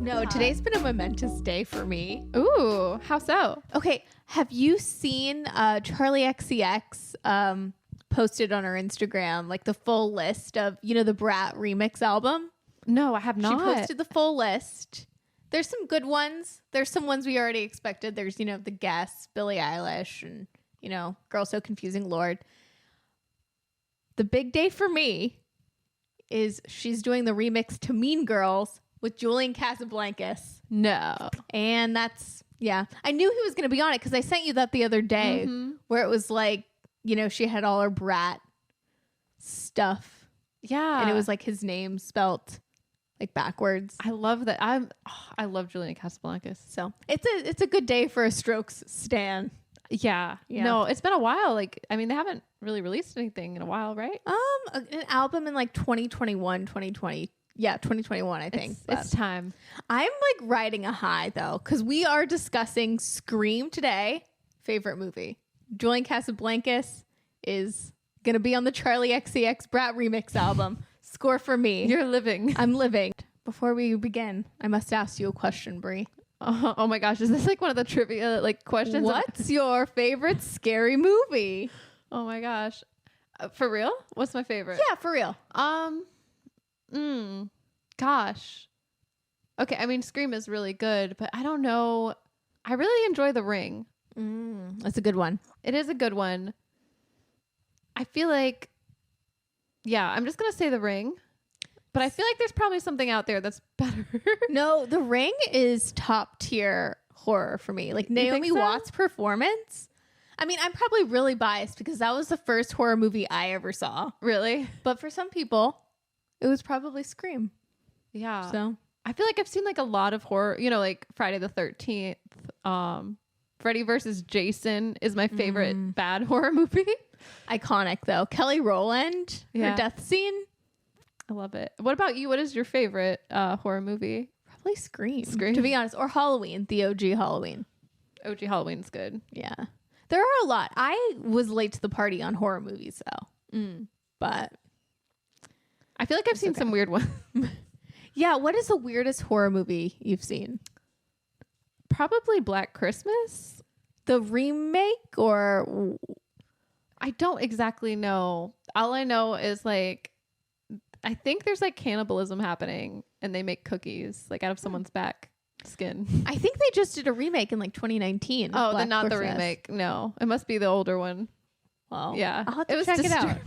No, today's been a momentous day for me. Ooh, how so? Okay, have you seen Charlie XCX posted on her Instagram like the full list of, the Brat remix album? No, I have not. She posted the full list. There's some good ones. There's some ones we already expected. There's, The Guests, Billie Eilish, and, Girl So Confusing, Lord. The big day for me is she's doing the remix to Mean Girls with Julian Casablancas. No. And that's, I knew he was going to be on it because I sent you that the other day where it was like, she had all her Brat stuff. Yeah. And it was like his name spelt like backwards. I love that. I love Julian Casablancas. So it's a good day for a Strokes stan. Yeah. No, it's been a while. Like, I mean, they haven't really released anything in a while, right? An album in like 2021, 2020. Yeah, 2021, I think. It's time. I'm like riding a high though, because we are discussing Scream today. Favorite movie. Julian Casablancas is going to be on the Charlie XCX Brat remix album. Score for me. You're living. I'm living. Before we begin, I must ask you a question, Brie. Oh my gosh, is this like one of the trivia like questions? What's your favorite scary movie? Oh my gosh. For real? What's my favorite? Yeah, for real. Gosh. Okay, I mean Scream is really good, but I don't know. I really enjoy The Ring. That's a good one. It is a good one. I feel like, I'm just going to say The Ring, but I feel like there's probably something out there that's better. No, The Ring is top tier horror for me. Like Naomi Watts' performance. I mean, I'm probably really biased because that was the first horror movie I ever saw. Really? But for some people, it was probably Scream. Yeah. So I feel like I've seen like a lot of horror, like Friday the 13th, Freddy versus Jason is my favorite bad horror movie. Iconic though. Kelly Rowland, her death scene. I love it. What about you? What is your favorite horror movie? Probably Scream, to be honest, or Halloween, the OG Halloween. OG Halloween's good. Yeah. There are a lot. I was late to the party on horror movies though. But I feel like I've seen some weird ones. Yeah. What is the weirdest horror movie you've seen? Probably Black Christmas. The remake, or I don't exactly know. All I know is like, I think there's like cannibalism happening and they make cookies like out of someone's back skin. I think they just did a remake in like 2019. Oh, then not the remake. No, it must be the older one. Well, yeah, I'll have to check it out.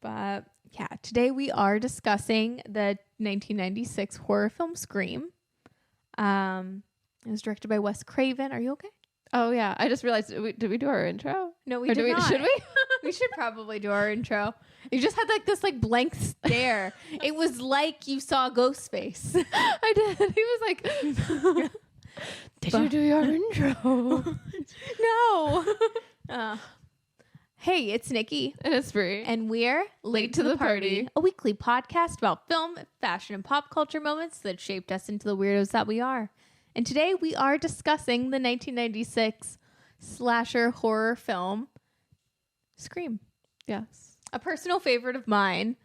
But yeah, today we are discussing the 1996 horror film Scream. It was directed by Wes Craven. Are you okay? Oh yeah, I just realized. Did we do our intro? No, we did not. Should we? We should probably do our intro. You just had like this like blank stare. It was like you saw Ghostface. I did. He was like, "Did you do your intro?" No. Hey, it's Nikki. And it's Brie. And we're Late to the Party, a weekly podcast about film, fashion, and pop culture moments that shaped us into the weirdos that we are. And today we are discussing the 1996 slasher horror film Scream. Yes. A personal favorite of mine.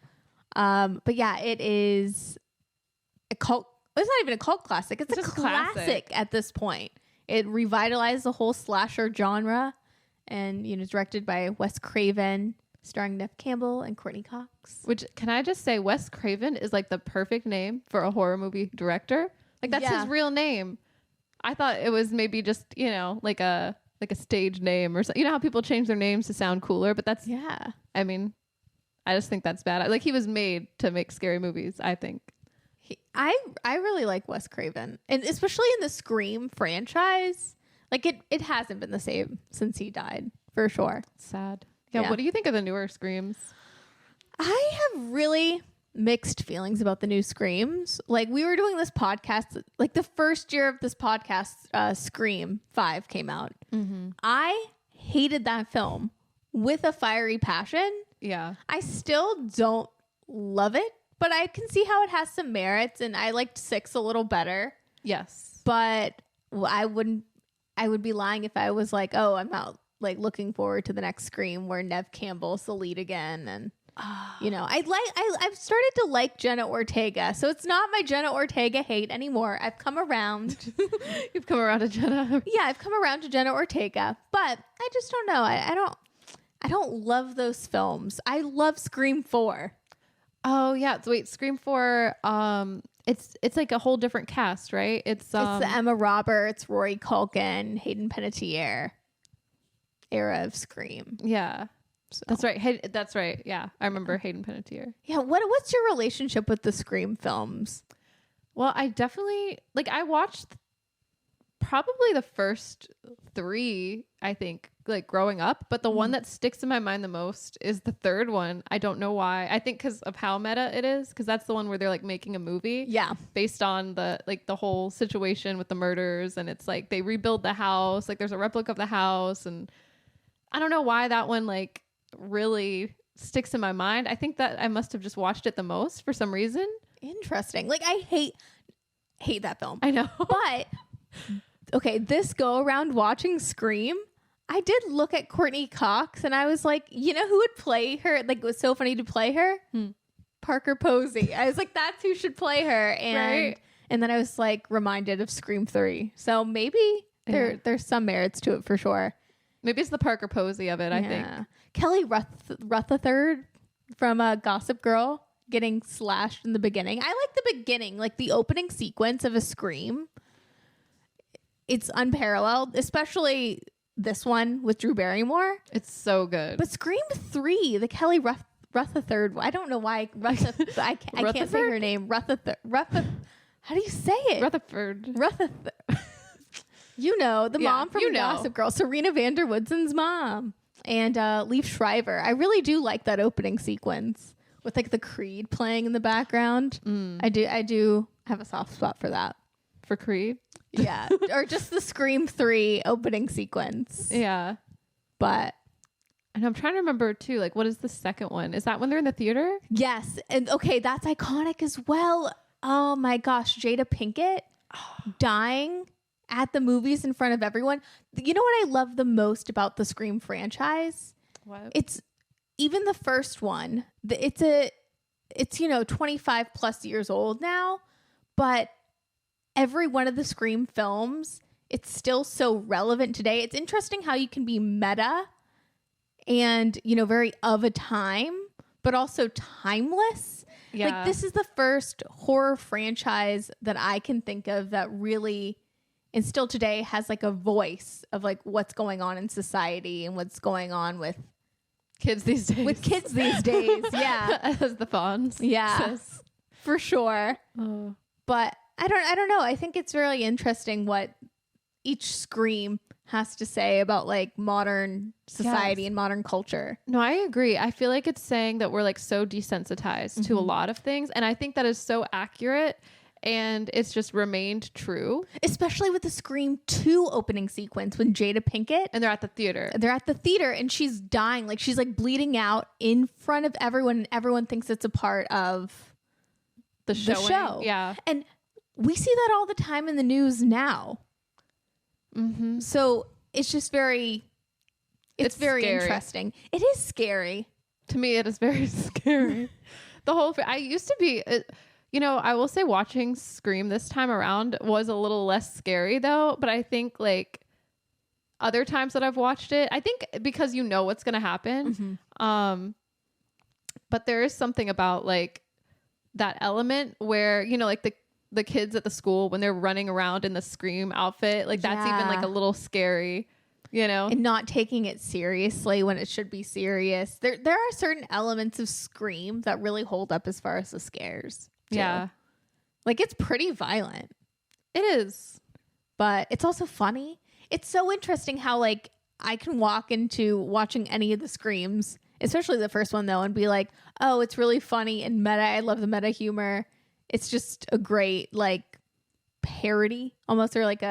But yeah, it is a cult. It's not even a cult classic. It's a classic at this point. It revitalized the whole slasher genre. And, directed by Wes Craven, starring Neve Campbell and Courtney Cox. Which, can I just say, Wes Craven is like the perfect name for a horror movie director. Like that's his real name. I thought it was maybe just, like a stage name or something. You know how people change their names to sound cooler, but that's, I mean, I just think that's bad. Like he was made to make scary movies, I think. I really like Wes Craven, and especially in the Scream franchise. Like it hasn't been the same since he died, for sure. Sad. Yeah. What do you think of the newer Screams? I have really mixed feelings about the new Screams. Like we were doing this podcast, like the first year of this podcast, Scream 5 came out. I hated that film with a fiery passion. Yeah. I still don't love it, but I can see how it has some merits, and I liked 6 a little better. Yes. But I would be lying if I was like, oh, I'm not like looking forward to the next Scream where Neve Campbell's the lead again. And You know, I've started to like Jenna Ortega, so it's not my Jenna Ortega hate anymore. I've come around. You've come around to Jenna. Yeah, I've come around to Jenna Ortega, but I just don't know. I don't love those films. I love Scream 4. Oh yeah, so wait, Scream 4. It's like a whole different cast, right? It's the Emma Roberts, Rory Culkin, Hayden Panettiere era of Scream. Yeah. So. That's right. That's right. Yeah, I remember Hayden Panettiere. Yeah, what's your relationship with the Scream films? Well, I definitely I watched probably the first 3, I think, like growing up, but the one that sticks in my mind the most is the third one. I don't know why. I think because of how meta it is, because that's the one where they're like making a movie, based on the whole situation with the murders, and it's like they rebuild the house, like there's a replica of the house, and I don't know why that one like really sticks in my mind. I think that I must have just watched it the most for some reason. Interesting. Like I hate that film. I know, but okay, this go around watching Scream, I did look at Courtney Cox and I was like, you know who would play her? Like, it was so funny to play her? Parker Posey. I was like, that's who should play her. And and then I was like reminded of Scream 3. So maybe there's some merits to it for sure. Maybe it's the Parker Posey of it, I think. Kelly Rutherford from Gossip Girl getting slashed in the beginning. I like the beginning, like the opening sequence of a Scream. It's unparalleled, especially this one with Drew Barrymore. It's so good. But Scream 3, the Kelly Rutherford, I don't know why I can't say her name. Rutherford. How do you say it? Rutherford. You know, the mom from Gossip Girl, Serena van der Woodsen's mom, and Liev Schreiber. I really do like that opening sequence with like the Creed playing in the background. I do have a soft spot for that. For Creed? Yeah. Or just the Scream 3 opening sequence. Yeah. But and I'm trying to remember too, like what is the second one? Is that when they're in the theater? Yes. And okay, that's iconic as well. Oh my gosh, Jada Pinkett dying at the movies in front of everyone. You know what I love the most about the Scream franchise? What? It's even the first one. It's 25 plus years old now, but every one of the Scream films, it's still so relevant today. It's interesting how you can be meta and, very of a time, but also timeless. Yeah. Like this is the first horror franchise that I can think of that really, and still today, has like a voice of like what's going on in society and what's going on with kids these days. Yeah. As the Fonz says. For sure. Oh. But I don't know. I think it's really interesting what each Scream has to say about like modern society and modern culture. No, I agree. I feel like it's saying that we're like so desensitized to a lot of things. And I think that is so accurate. And it's just remained true. Especially with the Scream 2 opening sequence when Jada Pinkett. And they're at the theater. And she's dying. Like she's like bleeding out in front of everyone. And everyone thinks it's a part of the show. Yeah. And we see that all the time in the news now. Mm-hmm. So it's just very very scary. interesting. It is scary. To me, it is very scary. I used to be... I will say watching Scream this time around was a little less scary though, but I think like other times that I've watched it, I think because you know what's going to happen. But there is something about like that element where, like the kids at the school when they're running around in the Scream outfit, like that's even like a little scary, and not taking it seriously when it should be serious. There are certain elements of Scream that really hold up as far as the scares. Too. Yeah. Like it's pretty violent. It is. But it's also funny. It's so interesting how like I can walk into watching any of the Screams, especially the first one though, and be like, oh, it's really funny and meta. I love the meta humor. It's just a great like parody almost, or like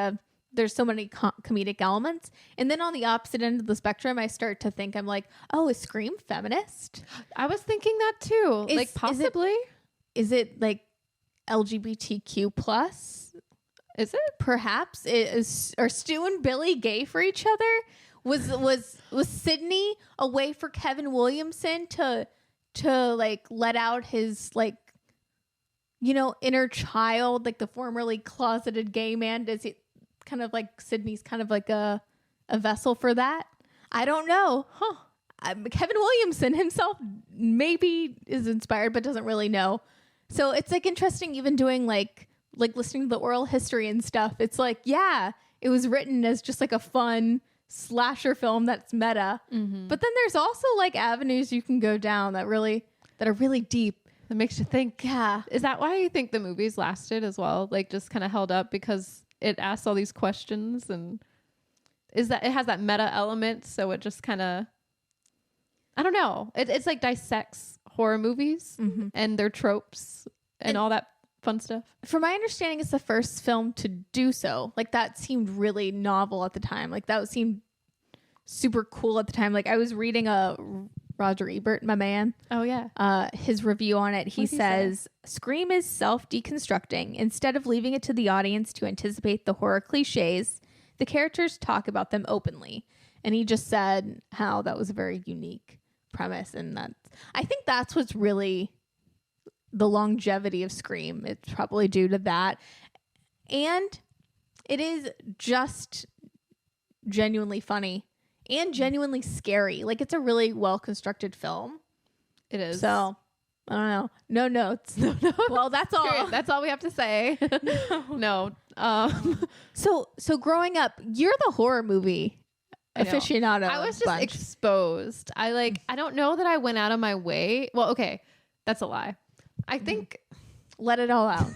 there's so many comedic elements. And then on the opposite end of the spectrum, I start to think I'm like, oh, is Scream feminist? I was thinking that too. Like possibly. Is it like LGBTQ plus? Is it? Perhaps. Are Stu and Billy gay for each other? Was Sydney a way for Kevin Williamson to to like let out his like, you know, inner child, like the formerly closeted gay man? Does he kind of like Sydney's kind of like a vessel for that? I don't know. Kevin Williamson himself maybe is inspired, but doesn't really know. So it's like interesting, even doing like listening to the oral history and stuff. It's like, yeah, it was written as just like a fun slasher film that's meta. But then there's also like avenues you can go down that are really deep. That makes you think. Yeah. Is that why you think the movies lasted as well? Like just kind of held up because it asks all these questions, and is that it has that meta element, so it just kind of, I don't know. It's like dissects horror movies and their tropes and all that fun stuff. From my understanding, it's the first film to do so. Like that seemed really novel at the time. Like that seemed super cool at the time. Like I was reading Roger Ebert, my man. Oh yeah. His review on it. He says, Scream is self-deconstructing. Instead of leaving it to the audience to anticipate the horror cliches, the characters talk about them openly. And he just said how that was a very unique premise, and I think that's what's really the longevity of Scream. It's probably due to that, and it is just genuinely funny and genuinely scary. Like it's a really well constructed film. It is. So I don't know. No notes. No. Well, that's all. Period. That's all we have to say. No. So growing up, you're the horror movie aficionado. I was just exposed. I don't know that I went out of my way. Well, okay, that's a lie. I think let it all out.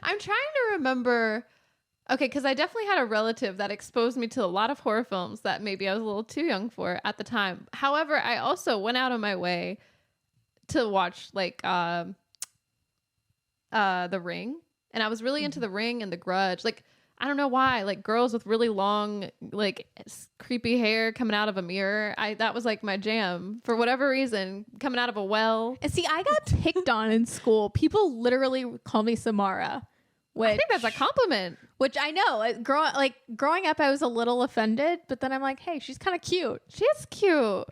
I'm trying to remember. Okay, because I definitely had a relative that exposed me to a lot of horror films that maybe I was a little too young for at the time. However, I also went out of my way to watch like The Ring, and I was really into The Ring and The Grudge. Like I don't know why, like girls with really long, like creepy hair coming out of a mirror. That was like my jam for whatever reason, coming out of a well. And see, I got picked on in school. People literally call me Samara. Which, I think that's a compliment. Which I know. Growing up, I was a little offended, but then I'm like, hey, she's kind of cute. She is cute.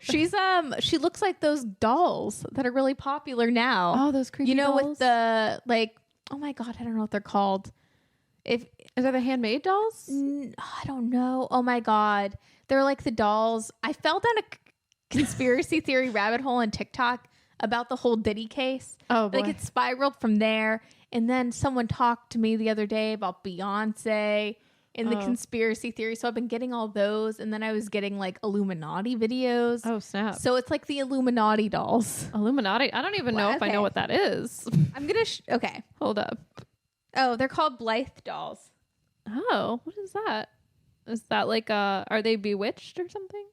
She looks like those dolls that are really popular now. Oh, those creepy dolls. With the like, oh my God, I don't know what they're called. Is that the handmade dolls? I don't know. Oh my God. They're like the dolls. I fell down a conspiracy theory rabbit hole on TikTok about the whole Diddy case. Oh boy. Like it spiraled from there. And then someone talked to me the other day about Beyonce in the conspiracy theory. So I've been getting all those. And then I was getting like Illuminati videos. Oh, snap. So it's like the Illuminati dolls. Illuminati? I don't even know if I know what that is. I'm going to... okay. Hold up. Oh, they're called Blythe dolls. Oh, what is that? Is that like are they bewitched or something?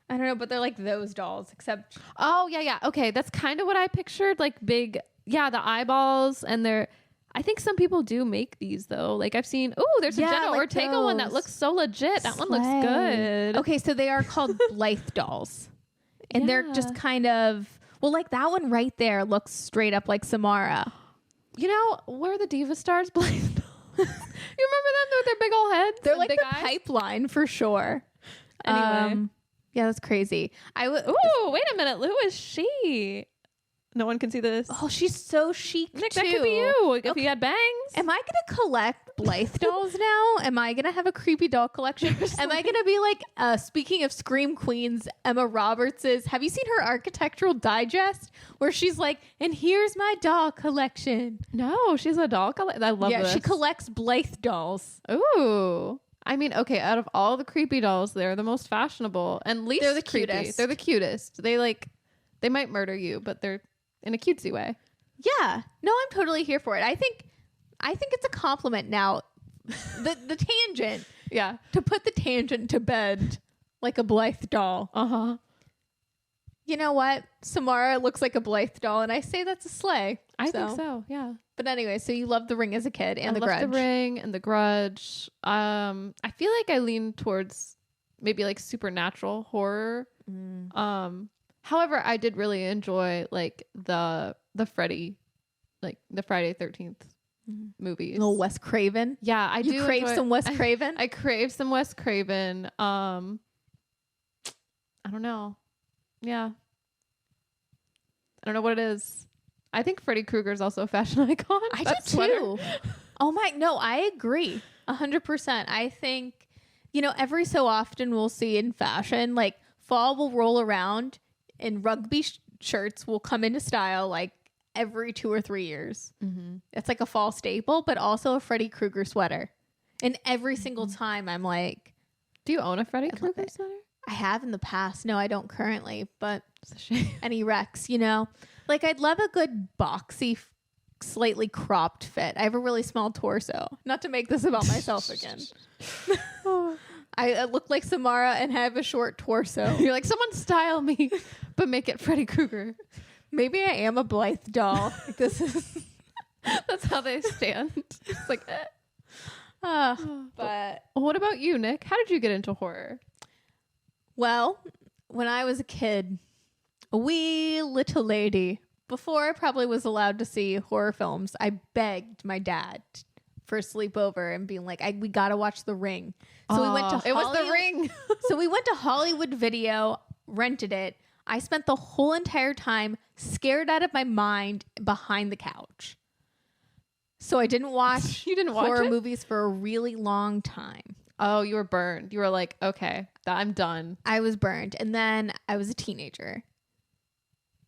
I don't know, but they're like those dolls, except... Oh, yeah. Okay, that's kind of what I pictured. Like big... Yeah, the eyeballs, and I think some people do make these though. Like I've seen, there's a Jenna like Ortega those. One that looks so legit. That one looks good. Okay, so they are called Blythe dolls. And they're just kind of, well, like that one right there looks straight up like Samara. You know, where are the Diva Stars Blythe dolls? You remember them with their big old heads? They're like big the eyes? Pipeline for sure. Anyway. Yeah, that's crazy. Ooh, wait a minute. Who is she? No one can see this. Oh, she's so chic, Nick, too. that could be you if you had bangs. Am I going to collect Blythe dolls now? Am I going to have a creepy doll collection? Am I going to be like, speaking of Scream Queens, Emma Roberts's, have you seen her Architectural Digest? Where she's like, and here's my doll collection. No, she's a doll collector. I love this. Yeah, she collects Blythe dolls. Ooh. I mean, okay, out of all the creepy dolls, they're the most fashionable and least they're the creepy. cutest. They're the cutest. They might murder you, but they're in a cutesy way. Yeah. No, I'm totally here for it. I think it's a compliment now. The tangent. Yeah. To put the tangent to bed like a Blythe doll. Uh-huh. You know what? Samara looks like a Blythe doll, and I say that's a slay. I think so, yeah. But anyway, so you loved The Ring as a kid and The Grudge. I loved The Ring and The Grudge. I feel like I lean towards maybe like supernatural horror. However, I did really enjoy like the Freddy, like the Friday 13th movies. Little Wes Craven. Yeah, I do crave some Wes Craven. I crave some Wes Craven. I don't know. Yeah. I don't know what it is. I think Freddy Krueger is also a fashion icon. I do too. Oh my, no, I agree 100%. I think, you know, every so often we'll see in fashion, like fall will roll around and rugby shirts will come into style like every 2 or 3 years. Mm-hmm. It's like a fall staple, but also a Freddy Krueger sweater. And every single time I'm like, do you own a Freddy Krueger sweater? I have in the past. No, I don't currently, but it's a shame. Any Rex, you know, like I'd love a good boxy, slightly cropped fit. I have a really small torso. Not to make this about myself again. I look like Samara and have a short torso. You're like, someone style me, but make it Freddy Krueger. Maybe I am a Blythe doll. This is that's how they stand. It's like, but what about you, Nick? How did you get into horror? Well, when I was a kid, a wee little lady, before I probably was allowed to see horror films, I begged my dad for a sleepover and being like, we got to watch The Ring. So we went to it was The Ring. So we went to Hollywood Video, rented it. I spent the whole entire time scared out of my mind behind the couch. So I didn't watch horror movies for a really long time. Oh, you were burned. You were like, okay, I'm done. I was burned. And then I was a teenager.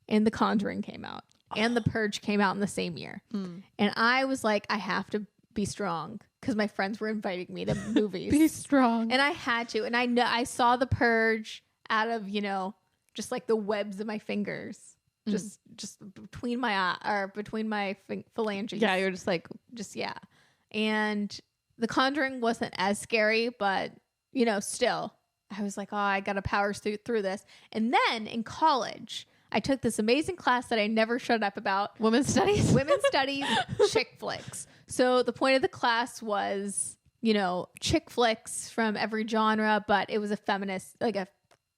And The Conjuring came out. And The Purge came out in the same year. And I was like, I have to be strong. Because my friends were inviting me to movies. Be strong. And I had to. And I saw The Purge out of, you know, just like the webs of my fingers. Just between my eye, or between my phalanges. Yeah, you're just like, yeah. And The Conjuring wasn't as scary, but you know, still, I was like, oh, I got to power through this. And then in college, I took this amazing class that I never shut up about. Women's Studies, chick flicks. So the point of the class was, you know, chick flicks from every genre, but it was a feminist, like a,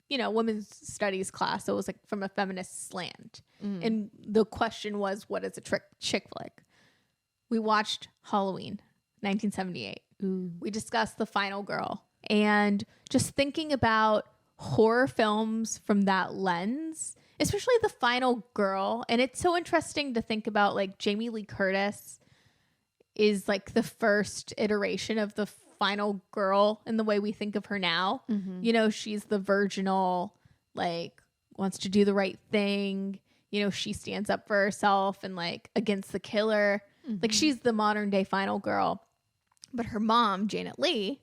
you know, women's studies class. So it was like from a feminist slant. And the question was, what is a chick flick? We watched Halloween, 1978. Ooh. We discussed The Final Girl. And just thinking about horror films from that lens, especially The Final Girl. And it's so interesting to think about, like, Jamie Lee Curtis is like the first iteration of the final girl in the way we think of her now. You know, she's the virginal, like, wants to do the right thing. You know, she stands up for herself and like against the killer. Like, she's the modern day final girl. But her mom, Janet Leigh,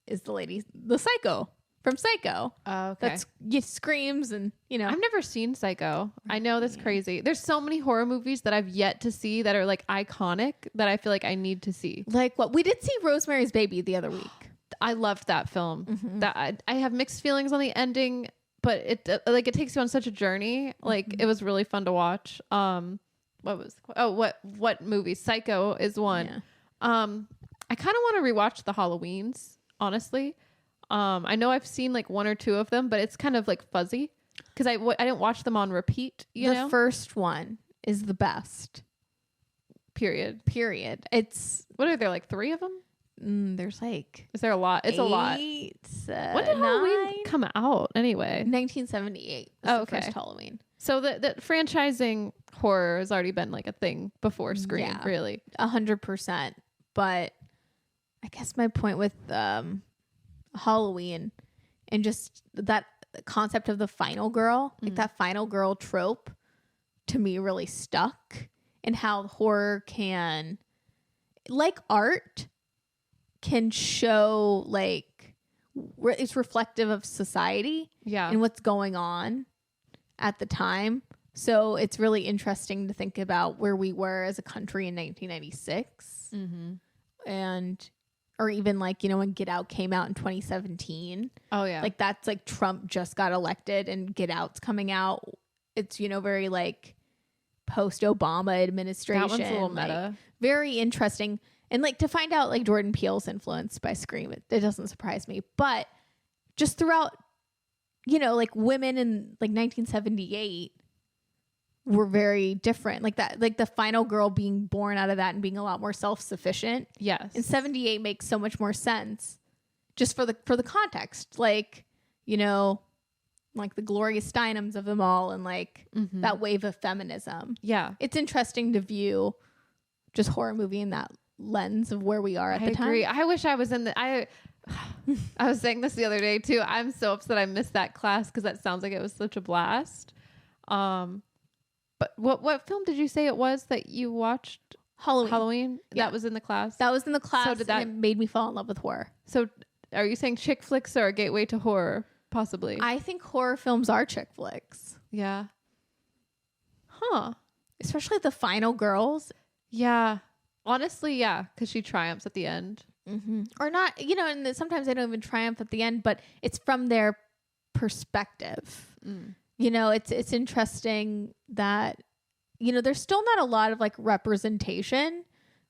is the psycho from Psycho. Oh, okay. Screams and, you know. I've never seen Psycho. I know that's crazy. There's so many horror movies that I've yet to see that are like iconic that I feel like I need to see. Like what? We did see Rosemary's Baby the other week. I loved that film. That I have mixed feelings on the ending, but it takes you on such a journey. Like, it was really fun to watch. What movie? Psycho is one. Yeah. I kind of want to rewatch the Halloweens, honestly. I know I've seen like 1 or 2 of them, but it's kind of like fuzzy because I didn't watch them on repeat. The first one is the best. Period. It's, what are there, like 3 of them? There's like, is there a lot? It's 8, a lot. When did Halloween come out anyway? 1978 was the first Halloween. So the franchising horror has already been like a thing before Scream, really. 100%. But I guess my point with Halloween and just that concept of the final girl, like that final girl trope, to me really stuck, and how horror can, like art, can show like it's reflective of society and what's going on at the time. So it's really interesting to think about where we were as a country in 1996 and or even like, you know, when Get Out came out in 2017. Oh yeah. Like that's like Trump just got elected and Get Out's coming out. It's, you know, very like post-Obama administration. That one's a little meta. Very interesting. And like to find out like Jordan Peele's influenced by Scream, it doesn't surprise me. But just throughout, you know, like women in like 1978 were very different. Like that, like the final girl being born out of that and being a lot more self-sufficient. Yes. And 78 makes so much more sense just for the context. Like, you know, like the Gloria Steinems of them all, and like that wave of feminism. Yeah. It's interesting to view just horror movie in that lens of where we are at the time. I agree. I wish I was in the, I was saying this the other day too. I'm so upset I missed that class because that sounds like it was such a blast. But what film did you say it was that you watched? Halloween? Yeah. That was in the class? That was in the class. So did that, and it made me fall in love with horror. So are you saying chick flicks are a gateway to horror? Possibly. I think horror films are chick flicks. Yeah. Huh. Especially the final girls. Yeah. Honestly, yeah. Because she triumphs at the end. Or not, you know, and sometimes they don't even triumph at the end, but it's from their perspective. You know, it's interesting that, you know, there's still not a lot of like representation.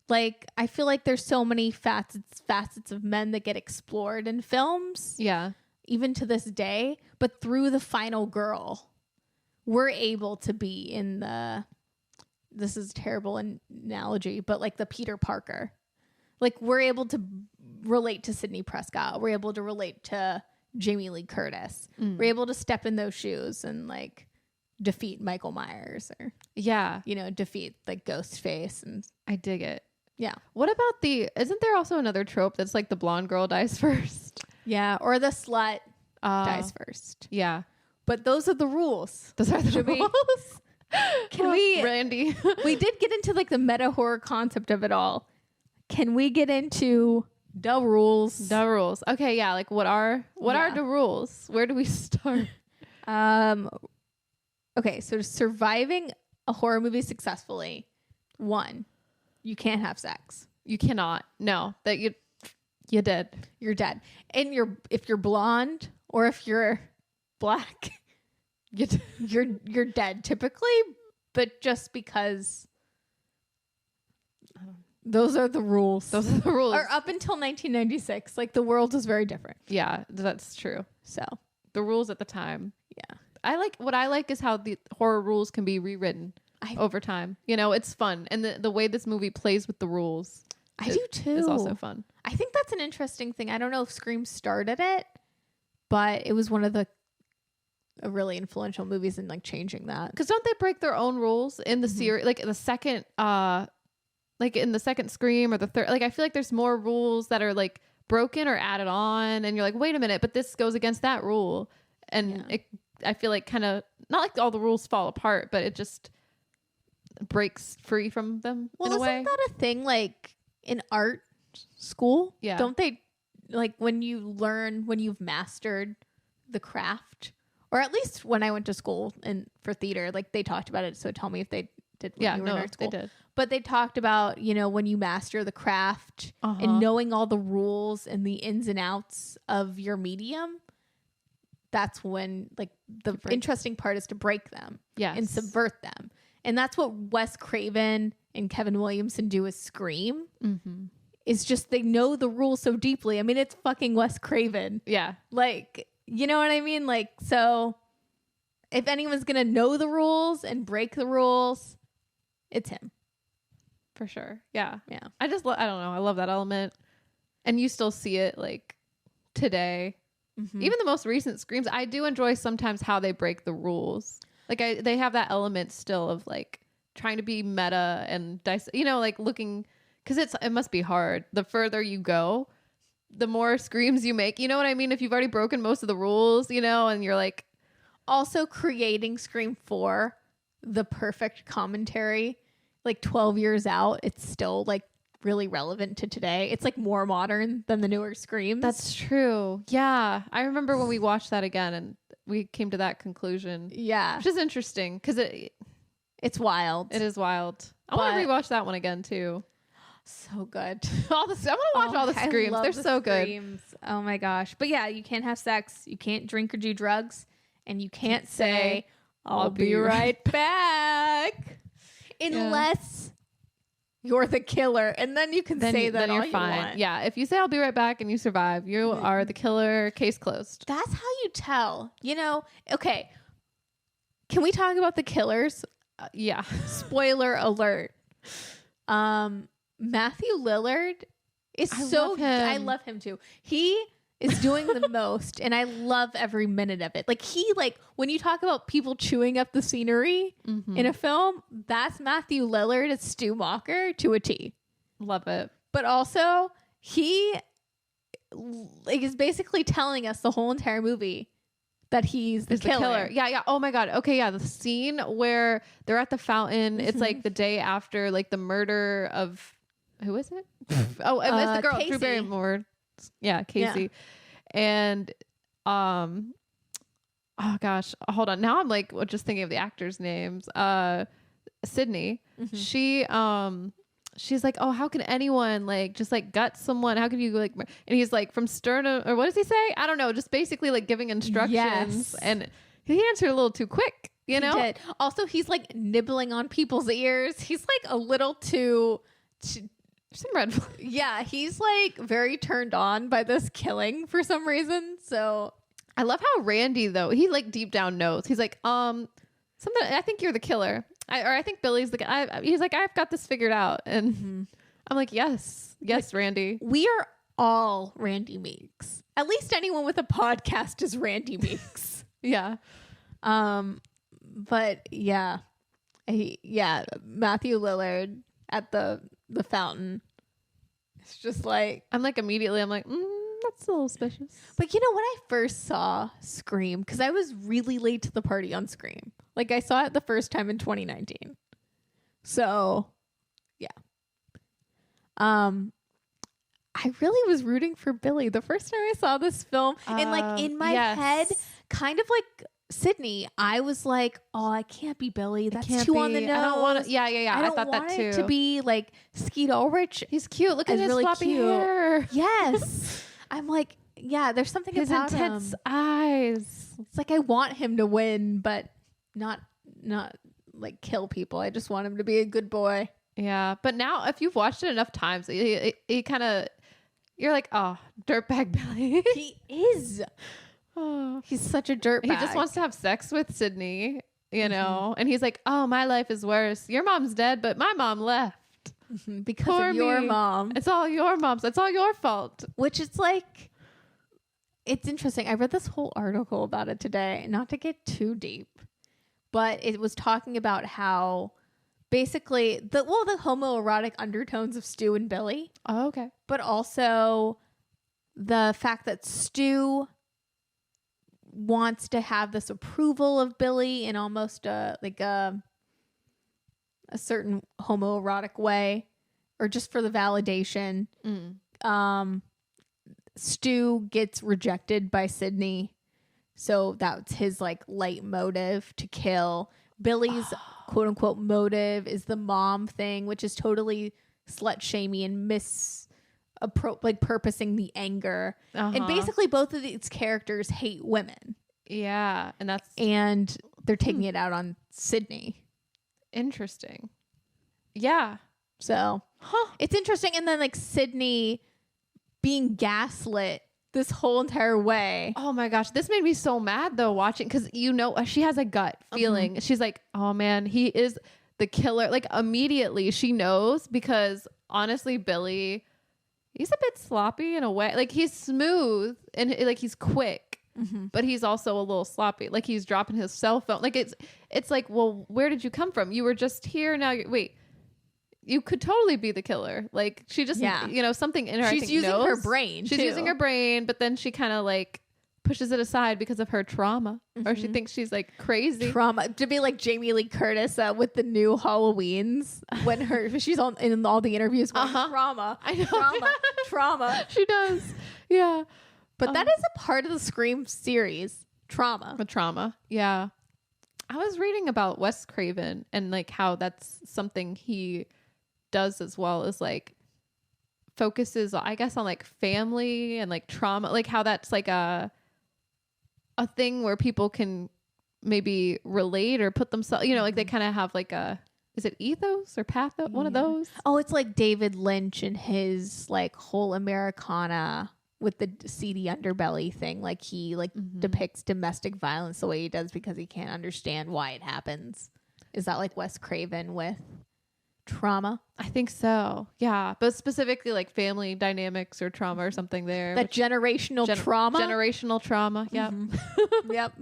Like, I feel like there's so many facets of men that get explored in films. Yeah. Even to this day. But through the final girl, we're able to be in the, this is a terrible analogy, but like the Peter Parker. Like, we're able to relate to Sydney Prescott. We're able to relate to Jamie Lee Curtis. We're able to step in those shoes and like defeat Michael Myers or, you know, defeat like Ghostface. And I dig it. Yeah. What about isn't there also another trope that's like the blonde girl dies first? Yeah. Or the slut dies first. Yeah. But those are the rules. Those are the rules. Can we, Randy? We did get into like the meta horror concept of it all. Can we get into the rules? The rules. Okay, yeah. Like, what are the rules? Where do we start? Okay, so surviving a horror movie successfully, 1, you can't have sex. You cannot. No, that you're dead. You're dead. And if you're blonde or if you're black, you're dead typically, but just because. Those are the rules. Those are the rules. Or up until 1996, like the world was very different. Yeah, that's true. So the rules at the time. Yeah. What I like is how the horror rules can be rewritten over time. You know, it's fun. And the way this movie plays with the rules. I do too. It's also fun. I think that's an interesting thing. I don't know if Scream started it, but it was one of the really influential movies in like changing that. Because don't they break their own rules in the series? Like the second, like in the second Scream or the third, like I feel like there's more rules that are like broken or added on, and you're like, wait a minute, but this goes against that rule, and I feel like kind of not like all the rules fall apart, but it just breaks free from them in a way. Isn't that a thing like in art school? Yeah, don't they like when you've mastered the craft, or at least when I went to school and for theater, like they talked about it. So tell me if they did. When you were in art school. They did. But they talked about, you know, when you master the craft and knowing all the rules and the ins and outs of your medium, that's when like the interesting part is to break them and subvert them. And that's what Wes Craven and Kevin Williamson do with Scream. It's just they know the rules so deeply. I mean, it's fucking Wes Craven. Yeah. Like, you know what I mean? Like, so if anyone's going to know the rules and break the rules, it's him. For sure. Yeah. Yeah. I don't know. I love that element. And you still see it like today. Even the most recent Screams, I do enjoy sometimes how they break the rules. Like they have that element still of like trying to be meta and you know, like looking, because it must be hard. The further you go, the more Screams you make. You know what I mean? If you've already broken most of the rules, you know, and you're like also creating Scream 4, the perfect commentary. Like 12 years out, it's still like really relevant to today. It's like more modern than the newer Screams. That's true. Yeah. I remember when we watched that again and we came to that conclusion. Yeah. Which is interesting because it's wild. It is wild. I want to rewatch that one again too. So good. I want to watch all the Screams. They're so Screams. Good. Oh my gosh. But yeah, you can't have sex. You can't drink or do drugs. And you can't say, I'll be right back. Unless you're the killer, and then you can say that all you're fine. Want. Yeah, if you say I'll be right back and you survive, you are the killer. Case closed. That's how you tell. You know. Okay. Can we talk about the killers? Yeah. Spoiler alert. Matthew Lillard is I love him too. He is doing the most, and I love every minute of it. Like when you talk about people chewing up the scenery in a film, that's Matthew Lillard as Stu Macher to a T. Love it. But also he is basically telling us the whole entire movie that he's the killer. Yeah. Oh my God. Okay. Yeah. The scene where they're at the fountain, it's like the day after like the murder of, who is it? Oh, it was the girl, Casey. Drew Barrymore. Yeah. Casey. Yeah. And, oh gosh, hold on. Now I'm like, just thinking of the actors' names. Sydney, she's like, oh, how can anyone like just like gut someone? How can you like? And he's like, from sternum, or what does he say? I don't know. Just basically like giving instructions. Yes. And he answered a little too quick, you know? He did. Also, he's like nibbling on people's ears. He's like a little too some red flag. Yeah, he's like very turned on by this killing for some reason. So I love how Randy though, he like deep down knows. He's like, something. I think you're the killer. I think Billy's the guy. He's like, I've got this figured out. And I'm like, yes, like, Randy. We are all Randy Meeks. At least anyone with a podcast is Randy Meeks. Yeah. But yeah, Matthew Lillard at the fountain. It's just like, I'm like, immediately, I'm like, that's a little suspicious. But you know, when I first saw Scream, because I was really late to the party on Scream. Like, I saw it the first time in 2019. So, yeah. I really was rooting for Billy the first time I saw this film. And, like, in my head, kind of like Sydney, I was like, oh, I can't be Billy. That's too on the nose. I don't want to. Yeah. I thought that too. To be, like, Skeet Ulrich. He's cute. Look at his really floppy hair. Yes. I'm like, yeah, there's something about his intense eyes. It's like I want him to win, but not like kill people. I just want him to be a good boy. Yeah, but now if you've watched it enough times, he kind of, you're like, oh, dirtbag Billy. He is. Oh, he's such a dirtbag. He just wants to have sex with Sydney, you know, and he's like, oh, my life is worse. Your mom's dead, but my mom left. Because Poor of your mom. It's all your mom's. It's all your fault. Which is like, it's interesting. I read this whole article about it today, not to get too deep, but it was talking about how basically the homoerotic undertones of Stu and Billy. Oh, okay. But also the fact that Stu wants to have this approval of Billy in almost a certain homoerotic way, or just for the validation. Stu gets rejected by Sydney, so that's his like light motive to kill. Billy's quote unquote motive is the mom thing, which is totally slut shamey and purposing the anger. And basically both of these characters hate women. Yeah, and they're taking it out on Sydney. Interesting. Yeah. So it's interesting. And then like Sydney being gaslit this whole entire way. Oh my gosh. This made me so mad though watching, because you know she has a gut feeling. She's like, oh man, he is the killer. Like immediately she knows, because honestly Billy, he's a bit sloppy in a way. Like he's smooth and like he's quick. But he's also a little sloppy. Like he's dropping his cell phone. Like it's like, well, where did you come from? You were just here. Now wait, you could totally be the killer. Like she just, you know, something in her. She's using her brain. She's using her brain, but then she kind of like pushes it aside because of her trauma, or she thinks she's like crazy. Trauma to be like Jamie Lee Curtis with the new Halloweens when she's in all the interviews. Going, trauma. I know. Trauma. She does. Yeah. But that is a part of the Scream series. Trauma. The trauma. Yeah. I was reading about Wes Craven and like how that's something he does as well, is like focuses, I guess, on like family and like trauma, like how that's like a thing where people can maybe relate or put themselves, you know, like they kind of have like is it ethos or pathos? One of those. Oh, it's like David Lynch and his like whole Americana with the seedy underbelly thing. Like he depicts domestic violence the way he does because he can't understand why it happens. Is that like Wes Craven with trauma. I think so. Yeah. But specifically like family dynamics or trauma or something there. That generational trauma. Generational trauma. Yep. Mm-hmm. Yep.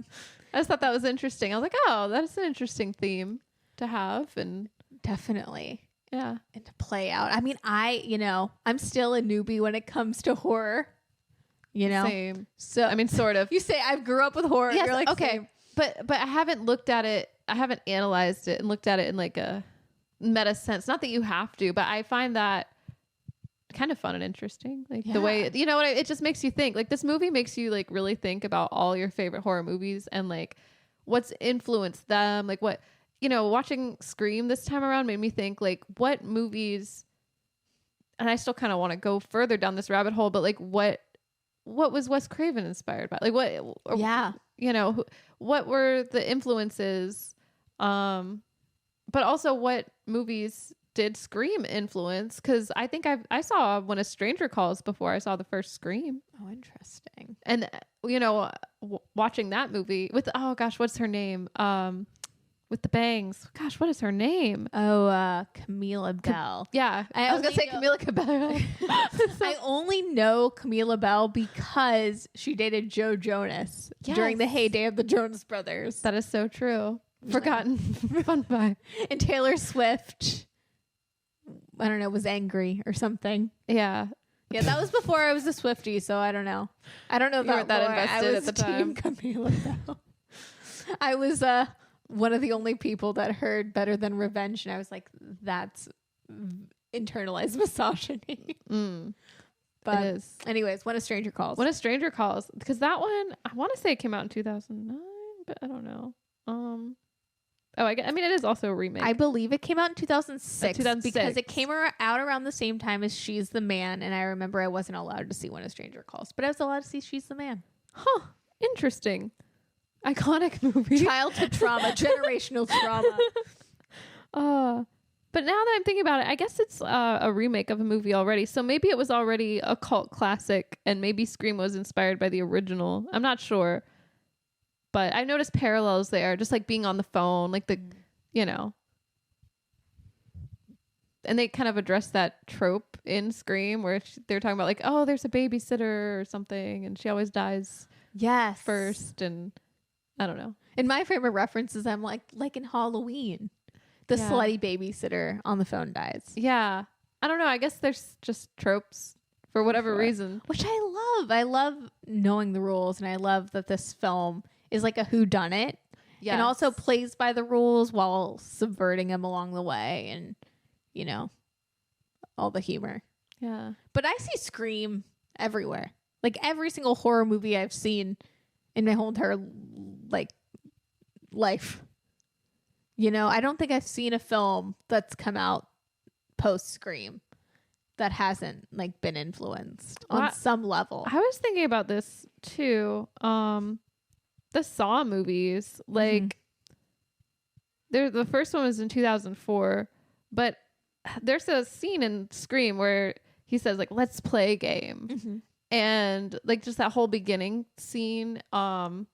I just thought that was interesting. I was like, oh, that's an interesting theme to have. And definitely. Yeah. And to play out. I mean, I'm still a newbie when it comes to horror. Same. So I mean, sort of. You say I grew up with horror. Yes, You're like, okay. same. But I haven't looked at it. I haven't analyzed it and looked at it in like a meta sense. Not that you have to, but I find that kind of fun and interesting. Like the way, it just makes you think. Like this movie makes you like really think about all your favorite horror movies and like what's influenced them. Like what, watching Scream this time around made me think like what movies, and I still kind of want to go further down this rabbit hole, but like what was Wes Craven inspired by? Like what, what were the influences? But also what movies did Scream influence? Because I think I saw When a Stranger Calls before I saw the first Scream. Oh, interesting. And, watching that movie with, oh gosh, what's her name? With the bangs. Gosh, what is her name? Oh, Camila Bell. Yeah. I was going to say Camila Cabello. I only know Camila Bell because she dated Joe Jonas during the heyday of the Jonas Brothers. That is so true. Forgotten fun fact. And Taylor Swift, I don't know, was angry or something. Yeah. Yeah, that was before I was a Swiftie, so I don't know. I don't know if you weren't that invested at the time. Camila Bell. I was one of the only people that heard Better Than Revenge, and I was like, that's internalized misogyny. But it is. Anyways, When a Stranger Calls. When a Stranger Calls. Because that one, I want to say it came out in 2009, but I don't know. I mean, it is also a remake. I believe it came out in 2006, 2006. because it came out around the same time as She's the Man, and I remember I wasn't allowed to see When a Stranger Calls, but I was allowed to see She's the Man. Huh. Interesting. Iconic movie. Childhood trauma, generational trauma. But now that I'm thinking about it, I guess it's a remake of a movie already. So maybe it was already a cult classic, and maybe Scream was inspired by the original. I'm not sure. But I noticed parallels there, just like being on the phone, like and they kind of address that trope in Scream where they're talking about like, oh, there's a babysitter or something, and she always dies first, and I don't know. In my frame of references, I'm like in Halloween, the slutty babysitter on the phone dies. Yeah. I don't know. I guess there's just tropes for whatever reason. Which I love. I love knowing the rules, and I love that this film is like a whodunit, and also plays by the rules while subverting them along the way, and all the humor. Yeah. But I see Scream everywhere. Like every single horror movie I've seen in my whole entire life. I don't think I've seen a film that's come out post Scream that hasn't been influenced on some level. I was thinking about this too. The Saw movies, the first one was in 2004, but there's a scene in Scream where he says let's play a game, and just that whole beginning scene, and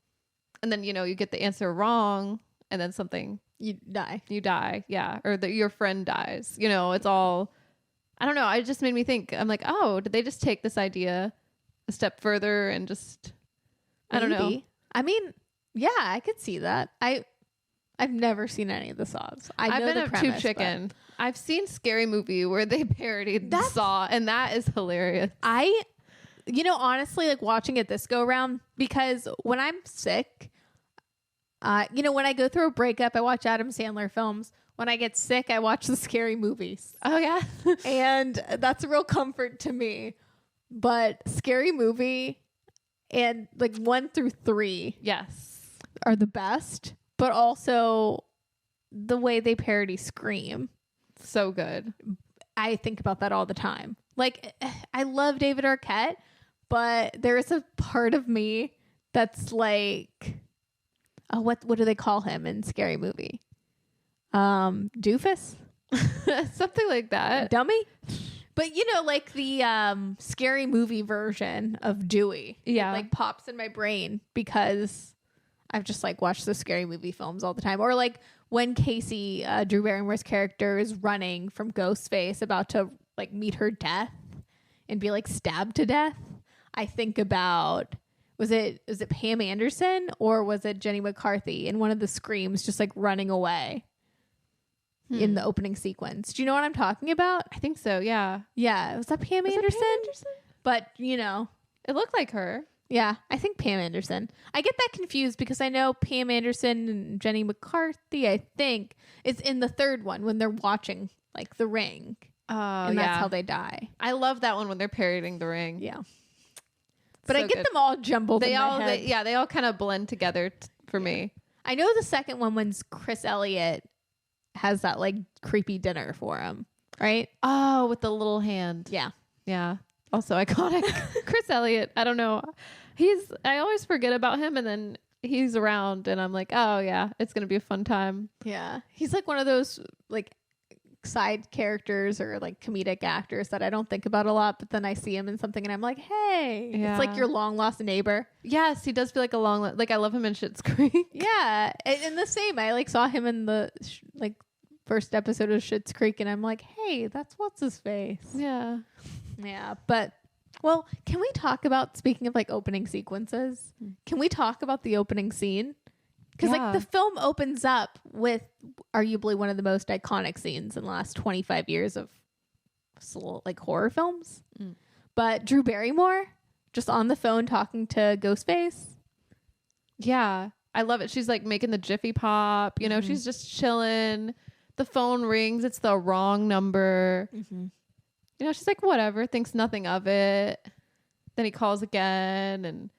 then you get the answer wrong, and then you die, yeah, or that your friend dies. It's all, I don't know. It just made me think. I'm like, oh, did they just take this idea a step further and just I don't know. I mean, yeah, I could see that. I've never seen any of the Saws. I've been a Tube Chicken. I've seen Scary Movie where they parodied the Saw, and that is hilarious. Honestly, watching it this go around, because when I'm sick, when I go through a breakup, I watch Adam Sandler films. When I get sick, I watch the Scary Movies. Oh yeah. And that's a real comfort to me. But Scary Movie and 1 through 3 are the best, but also the way they parody Scream, so good. I think about that all the time. I love David Arquette, but there is a part of me that's what do they call him in Scary Movie? Doofus? Something like that. Dummy? But the Scary Movie version of Dewey. Yeah. It pops in my brain because I've just watched the Scary Movie films all the time. Or when Casey, Drew Barrymore's character, is running from Ghostface, about to like meet her death and be like stabbed to death, I think about, was it Pam Anderson or was it Jenny McCarthy in one of the screams just like running away in the opening sequence? Do you know what I'm talking about? I think so. Yeah. Yeah. Was that Pam Anderson? But, you know. It looked like her. Yeah. I think Pam Anderson. I get that confused because I know Pam Anderson and Jenny McCarthy, I think, is in the third one when they're watching like The Ring. And that's how they die. I love that one when they're parodying The Ring. Yeah. But so I get them all jumbled in my head. They all kind of blend together for me. I know the second one when Chris Elliott has that like creepy dinner for him, right? Oh, with the little hand. Yeah. Yeah. Also iconic. Chris Elliott. I don't know. I always forget about him and then he's around and I'm like, oh yeah, it's going to be a fun time. Yeah. He's like one of those like side characters or like comedic actors that I don't think about a lot, but then I see him in something and I'm like, hey, it's like your long lost neighbor. Yes, he does feel like like I love him in Schitt's Creek. Yeah, and the same. I like saw him in the like first episode of Schitt's Creek and I'm like, hey, that's what's his face. Yeah. But well, can we talk about, speaking of like opening sequences, can we talk about the opening scene? Because like the film opens up with arguably one of the most iconic scenes in the last 25 years of like horror films. But Drew Barrymore just on the phone talking to Ghostface. Yeah, I love it. She's like making the Jiffy Pop. You know, she's just chilling. The phone rings. It's the wrong number. You know, she's like, whatever, thinks nothing of it. Then he calls again and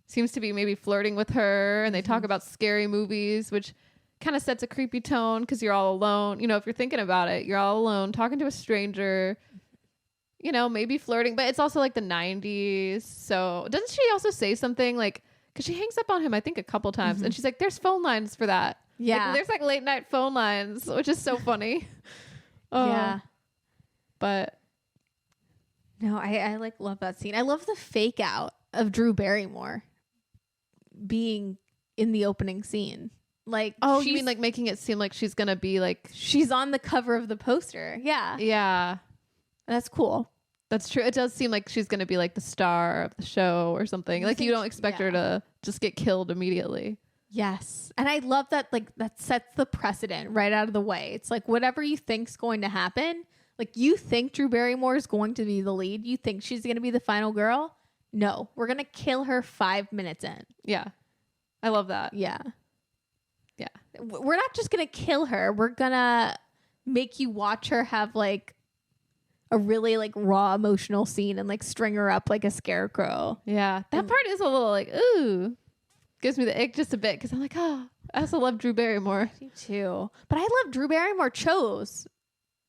seems to be maybe flirting with her, and they talk about scary movies, which kind of sets a creepy tone because you're all alone. You know, if you're thinking about it, you're all alone talking to a stranger, you know, maybe flirting, but it's also like the 90s. So doesn't she also say something like, because she hangs up on him, I think, a couple times, and she's like, there's phone lines for that. Yeah. Like, there's like late night phone lines, which is so funny. Yeah. But no, I like love that scene. I love the fake out of Drew Barrymore being in the opening scene. Like, oh, you mean like making it seem like she's gonna be like, she's on the cover of the poster. Yeah, that's cool. That's true. It does seem like she's gonna be like the star of the show or something. Like, you don't expect her to just get killed immediately. Yes, and I love that. Like, that sets the precedent right out of the way. It's like whatever you think's going to happen. Like, you think Drew Barrymore is going to be the lead, you think she's gonna be the final girl. No, we're going to kill her 5 minutes in. Yeah. I love that. Yeah. We're not just going to kill her. We're going to make you watch her have like a really like raw emotional scene and like string her up like a scarecrow. Yeah. That part is a little like, ooh, gives me the ick just a bit because I'm like, oh, I also love Drew Barrymore. Me too. But I love Drew Barrymore chose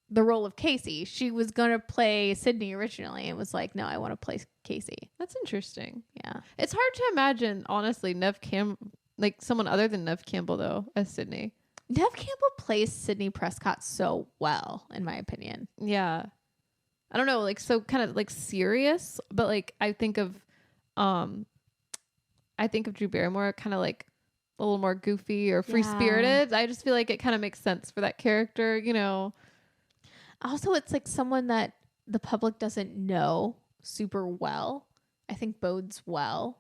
the role of Casey. She was going to play Sydney originally and was like, no, I want to play Casey. That's interesting. Yeah. It's hard to imagine, honestly, like someone other than Neve Campbell, though, as Sydney. Neve Campbell plays Sydney Prescott so well, in my opinion. Yeah. I don't know, like, so kind of like serious, but like I think of Drew Barrymore kind of like a little more goofy or free-spirited. I just feel like it kind of makes sense for that character, you know. Also, it's like someone that the public doesn't know super well, I think bodes well.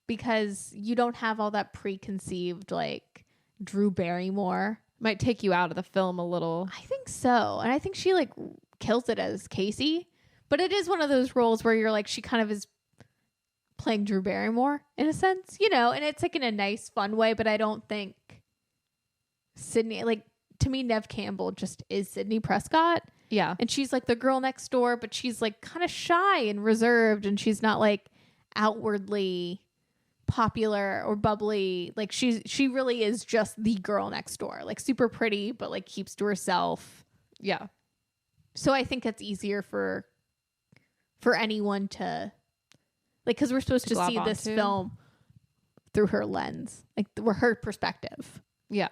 Because you don't have all that preconceived, like, Drew Barrymore. Might take you out of the film a little. I think so. And I think she, like, kills it as Casey. But it is one of those roles where you're like, she kind of is playing Drew Barrymore, in a sense, you know? And it's, like, in a nice, fun way. But I don't think Sydney, like, to me, Neve Campbell just is Sydney Prescott. Yeah. And she's like the girl next door, but she's like kind of shy and reserved, and she's not like outwardly popular or bubbly. Like she really is just the girl next door, like super pretty, but like keeps to herself. Yeah. So I think it's easier for anyone to like, because we're supposed to see this film through her lens, like her perspective. Yeah.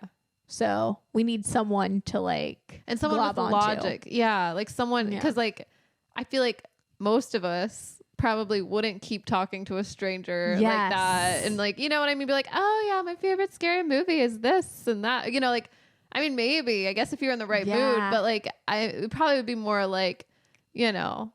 So we need someone to like, and someone with logic. Yeah. Like someone, because like, I feel like most of us probably wouldn't keep talking to a stranger Yes. like that. And like, you know what I mean? Be like, oh yeah, my favorite scary movie is this and that. You know, like, I mean, maybe, I guess if you're in the right mood, but like, it probably would be more like, you know,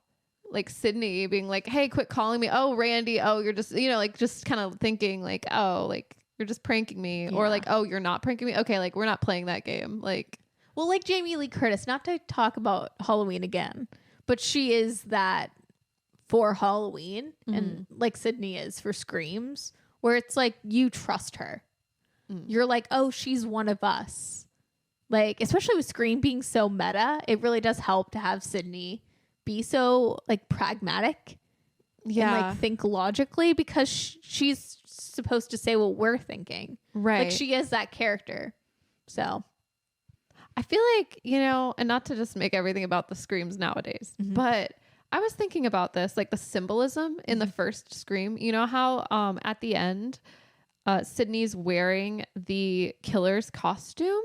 like Sydney being like, hey, quit calling me. Oh, Randy. Oh, you're just, you know, like just kind of thinking like, oh, like you're just pranking me, or like, oh, you're not pranking me. Okay. Like we're not playing that game. Like, well, like Jamie Lee Curtis, not to talk about Halloween again, but she is that for Halloween, and like Sydney is for Screams, where it's like you trust her. You're like, oh, she's one of us. Like, especially with Scream being so meta, it really does help to have Sydney be so like pragmatic and like think logically, because she's supposed to say what we're thinking. Right. Like she is that character. So I feel like, you know, and not to just make everything about the Screams nowadays, but I was thinking about this, like the symbolism in the first Scream. You know how at the end, Sydney's wearing the killer's costume?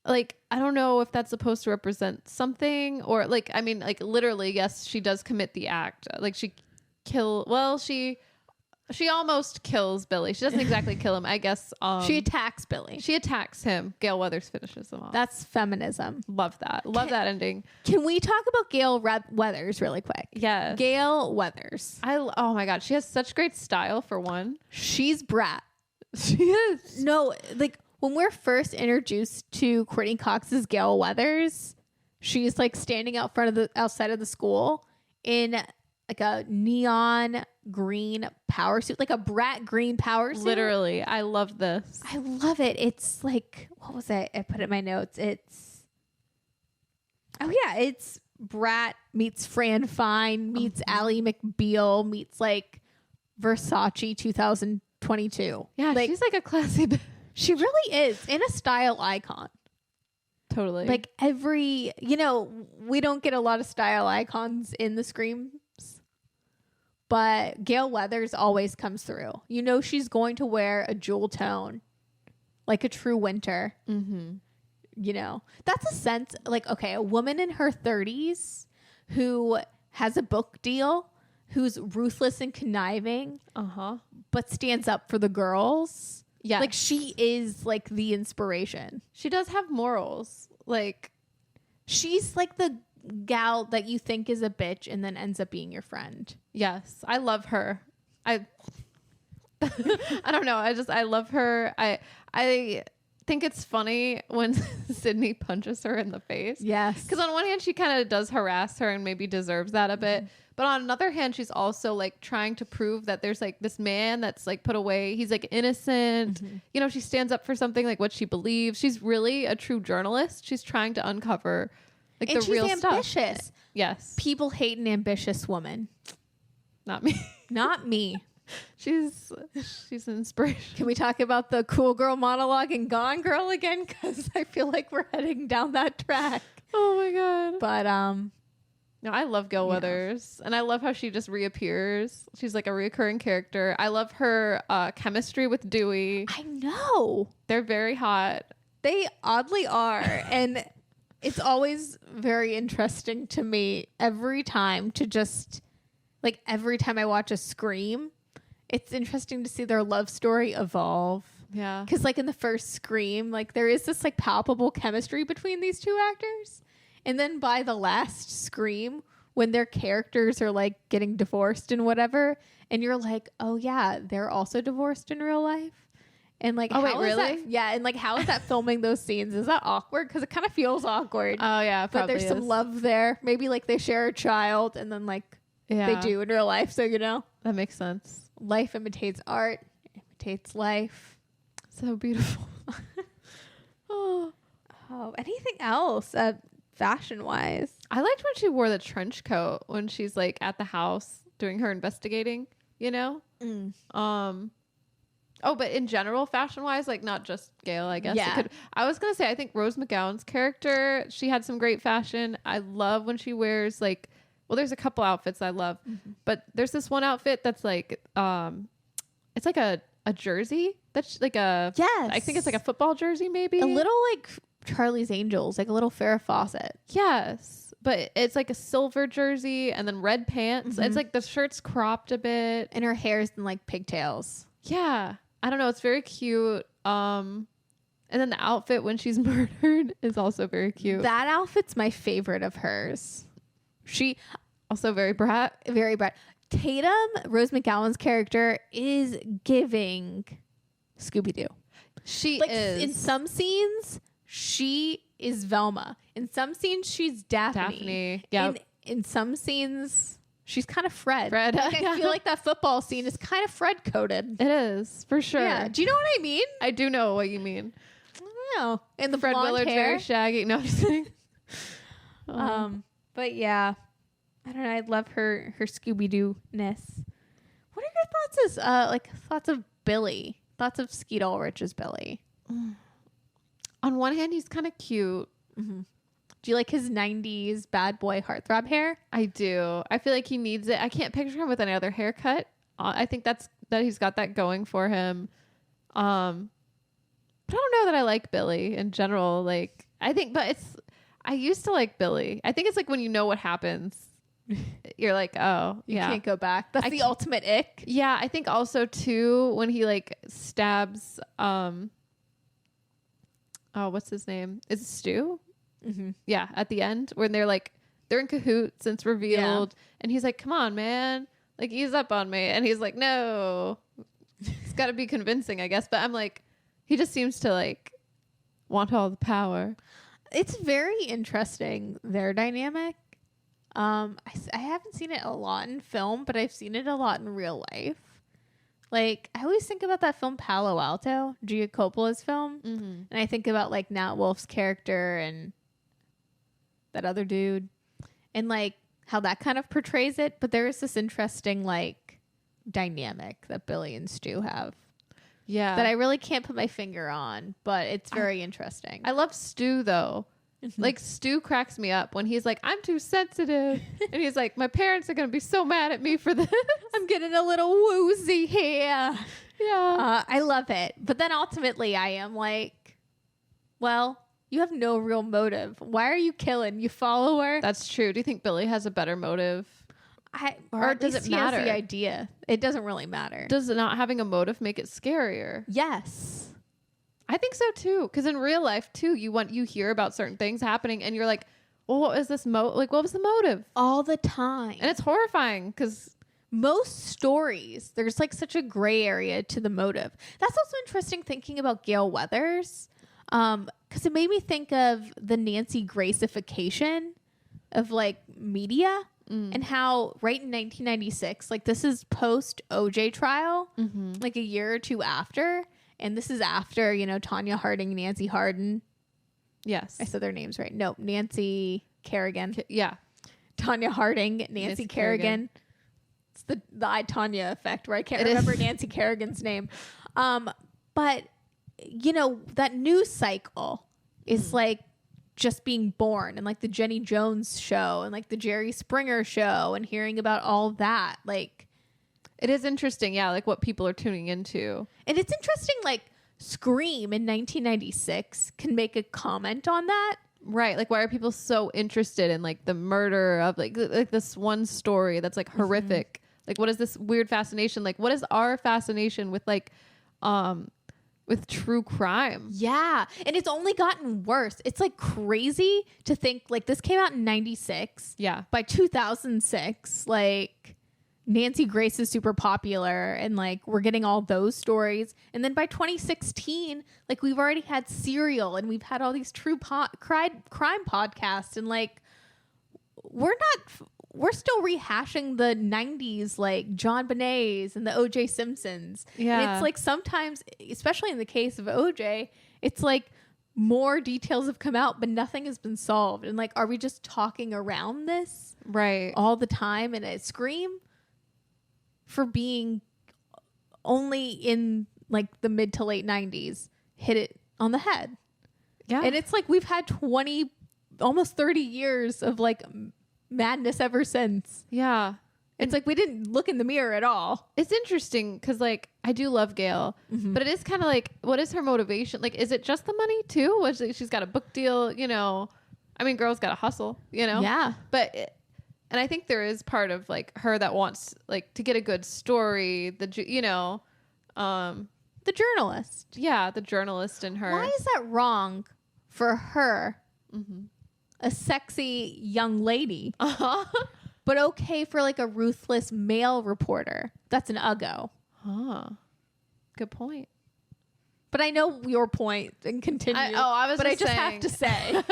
Like, I don't know if that's supposed to represent something, or like, I mean, like literally, yes, she does commit the act. Like she almost kills Billy. She doesn't exactly kill him, I guess. She attacks Billy. She attacks him. Gale Weathers finishes him off. That's feminism. Love that. Love that ending. Can we talk about Gale Weathers really quick? Yeah. Gale Weathers. Oh my God. She has such great style for one. She's brat. She is. No, like when we're first introduced to Courtney Cox's Gale Weathers, she's like standing outside of the school in like a neon green power suit, like a brat green power suit. Literally. I love this. I love it. It's like, what was it? I put it in my notes. It's Brat meets Fran Fine meets Ally McBeal meets like Versace 2022. Yeah, like, she's like a classy bitch. She really is, and a style icon. Totally. Like you know, we don't get a lot of style icons in the Screams, but Gale Weathers always comes through. You know, she's going to wear a jewel tone, like a true winter. You know, that's a sense, like, okay, a woman in her 30s who has a book deal, who's ruthless and conniving, but stands up for the girls. Yeah. Like she is like the inspiration. She does have morals. Like she's like the gal that you think is a bitch and then ends up being your friend. Yes. I love her. I don't know. I love her. I think it's funny when Sydney punches her in the face. Yes. Because on one hand, she kind of does harass her and maybe deserves that a bit. But on another hand, she's also like trying to prove that there's like this man that's like put away. He's like innocent. You know, she stands up for something, like what she believes. She's really a true journalist. She's trying to uncover like the real stuff. And she's ambitious. Yes. People hate an ambitious woman. Not me. Not me. She's an inspiration. Can we talk about the cool girl monologue in Gone Girl again? Because I feel like we're heading down that track. Oh my God. But no, I love Gale Weathers, and I love how she just reappears. She's like a reoccurring character. I love her chemistry with Dewey. I know. They're very hot. They oddly are. And it's always very interesting to me every time every time I watch a Scream, it's interesting to see their love story evolve. Yeah. Because like in the first Scream, like there is this like palpable chemistry between these two actors. And then by the last Scream, when their characters are like getting divorced and whatever, and you're like, oh yeah, they're also divorced in real life. And like, oh wait, really? And like, how is that filming those scenes? Is that awkward? Because it kind of feels awkward. Oh yeah, but there's some love there. Maybe like they share a child, and then like they do in real life. So you know, that makes sense. Life imitates art, imitates life. So beautiful. Oh, anything else? Fashion wise, I liked when she wore the trench coat when she's like at the house doing her investigating, you know? But in general, fashion wise, like not just Gale, I guess. Yeah. I was going to say, I think Rose McGowan's character, she had some great fashion. I love when she wears like, well, there's a couple outfits I love, but there's this one outfit that's like, it's like a jersey that's like I think it's like a football jersey, maybe a little like Charlie's Angels, like a little Farrah Fawcett. Yes. but it's like a silver jersey and then red pants. It's like the shirt's cropped a bit. And her hair's in like pigtails. Yeah. I don't know. It's very cute. And then the outfit when she's murdered is also very cute. That outfit's my favorite of hers. She also very brat. Very brat. Tatum, Rose McGowan's character, is giving Scooby-Doo. She like, is. In some scenes, she is Velma. In some scenes, she's Daphne. Yeah. In some scenes, she's kind of Fred. Fred. Like, I feel like that football scene is kind of Fred coded. It is, for sure. Yeah. Do you know what I mean? I do know what you mean. I don't know. And the Fred blonde Willard's hair. very shaggy. No, I'm just kidding. But yeah, I don't know. I love her Scooby-Doo-ness. What are your thoughts thoughts of Billy? Thoughts of Skeet Ulrich's Billy? On one hand, he's kind of cute. Mm-hmm. Do you like his 90s bad boy heartthrob hair? I do. I feel like he needs it. I can't picture him with any other haircut. I think that he's got that going for him. But I don't know that I like Billy in general. Like, I used to like Billy. I think it's like when you know what happens, you're like, oh, You can't go back. That's the ultimate ick. Yeah, I think also too when he like stabs what's his name? Is it Stu? Mm-hmm. Yeah, at the end when they're in cahoots and it's revealed, and he's like, "Come on, man, like ease up on me," and he's like, "No, it's got to be convincing, I guess." But I'm like, he just seems to like want all the power. It's very interesting, their dynamic. I haven't seen it a lot in film, but I've seen it a lot in real life. Like, I always think about that film Palo Alto, Gia Coppola's film. Mm-hmm. And I think about, like, Nat Wolff's character and that other dude. And, like, how that kind of portrays it. But there is this interesting, like, dynamic that Billy and Stu have. Yeah. That I really can't put my finger on. But it's very interesting. I love Stu, though. Like, Stu cracks me up when he's like, I'm too sensitive. And he's like, my parents are going to be so mad at me for this. I'm getting a little woozy here. Yeah. I love it. But then ultimately I am like, well, you have no real motive. Why are you killing? You follow her? That's true. Do you think Billy has a better motive? Or does it he has matter? the idea. It doesn't really matter. Does not having a motive make it scarier? Yes. I think so too. Because in real life too, you hear about certain things happening and you're like, well, what was this what was the motive? All the time. And it's horrifying because most stories, there's like such a gray area to the motive. That's also interesting thinking about Gale Weathers. Because it made me think of the Nancy Grace-ification of like media and how right in 1996, like this is post OJ trial, like a year or two after. And this is after, Tanya Harding, Nancy Harden. yes, I said their names right. No, Nancy Kerrigan. yeah, Tanya Harding, Nancy Kerrigan. It's the I, Tanya effect where I can't remember Nancy Kerrigan's name. But, that news cycle is like just being born, and like the Jenny Jones show and like the Jerry Springer show and hearing about all that. Like, it is interesting. Yeah. Like what people are tuning into. and it's interesting, like Scream in 1996 can make a comment on that. Right. Like, why are people so interested in like the murder of like this one story that's like horrific? Like, what is this weird fascination? Like, what is our fascination with like, with true crime? Yeah. And it's only gotten worse. It's like crazy to think like this came out in 96. Yeah. By 2006, like Nancy Grace is super popular and like we're getting all those stories. And then by 2016, like we've already had Serial and we've had all these true crime podcasts, and like we're still rehashing the 90s, like John Bonet's and the OJ Simpsons. Yeah. And it's like sometimes, especially in the case of OJ, it's like more details have come out, but nothing has been solved. And like, are we just talking around this Right. all the time? And I scream for being only in like the mid to late 90s, hit it on the head. Yeah. And it's like we've had 20, almost 30 years of like madness ever since. Yeah. It's like we didn't look in the mirror at all. It's interesting because like I do love Gale, but it is kind of like, what is her motivation? Like, is it just the money too? She's got a book deal, I mean, girls gotta hustle, you know? Yeah. And I think there is part of like her that wants like to get a good story, the journalist. Yeah, the journalist in her. Why is that wrong for her? A sexy young lady. But okay for like a ruthless male reporter. That's an uggo. Good point. But I know your point and continue. I just have to say.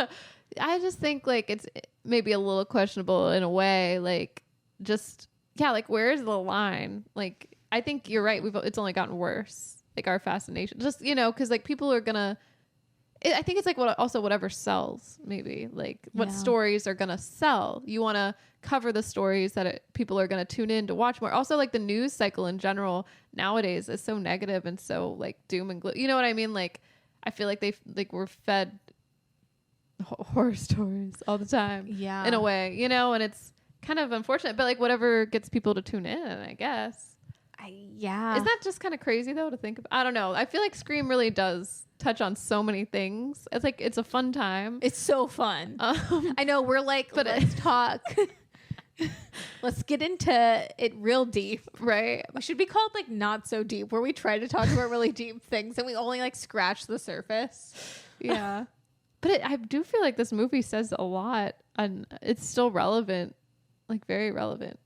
I just think like it's maybe a little questionable in a way, like like where's the line? Like I think you're right. It's only gotten worse. Like our fascination, just because like people are gonna. I think it's like whatever sells, maybe like what stories are gonna sell. You want to cover the stories that people are gonna tune in to watch more. Also, like the news cycle in general nowadays is so negative and so like doom and gloom. You know what I mean? Like I feel like we're fed horror stories all the time. Yeah, in a way, and it's kind of unfortunate. But like whatever gets people to tune in, I guess. Isn't that just kind of crazy though to think about? I don't know. I feel like Scream really does touch on so many things. It's like it's a fun time. It's so fun. I know we're like, but let's talk. Let's get into it real deep, right? We should be called like Not So Deep, where we try to talk about really deep things and we only like scratch the surface. Yeah. But I do feel like this movie says a lot and it's still relevant, like very relevant.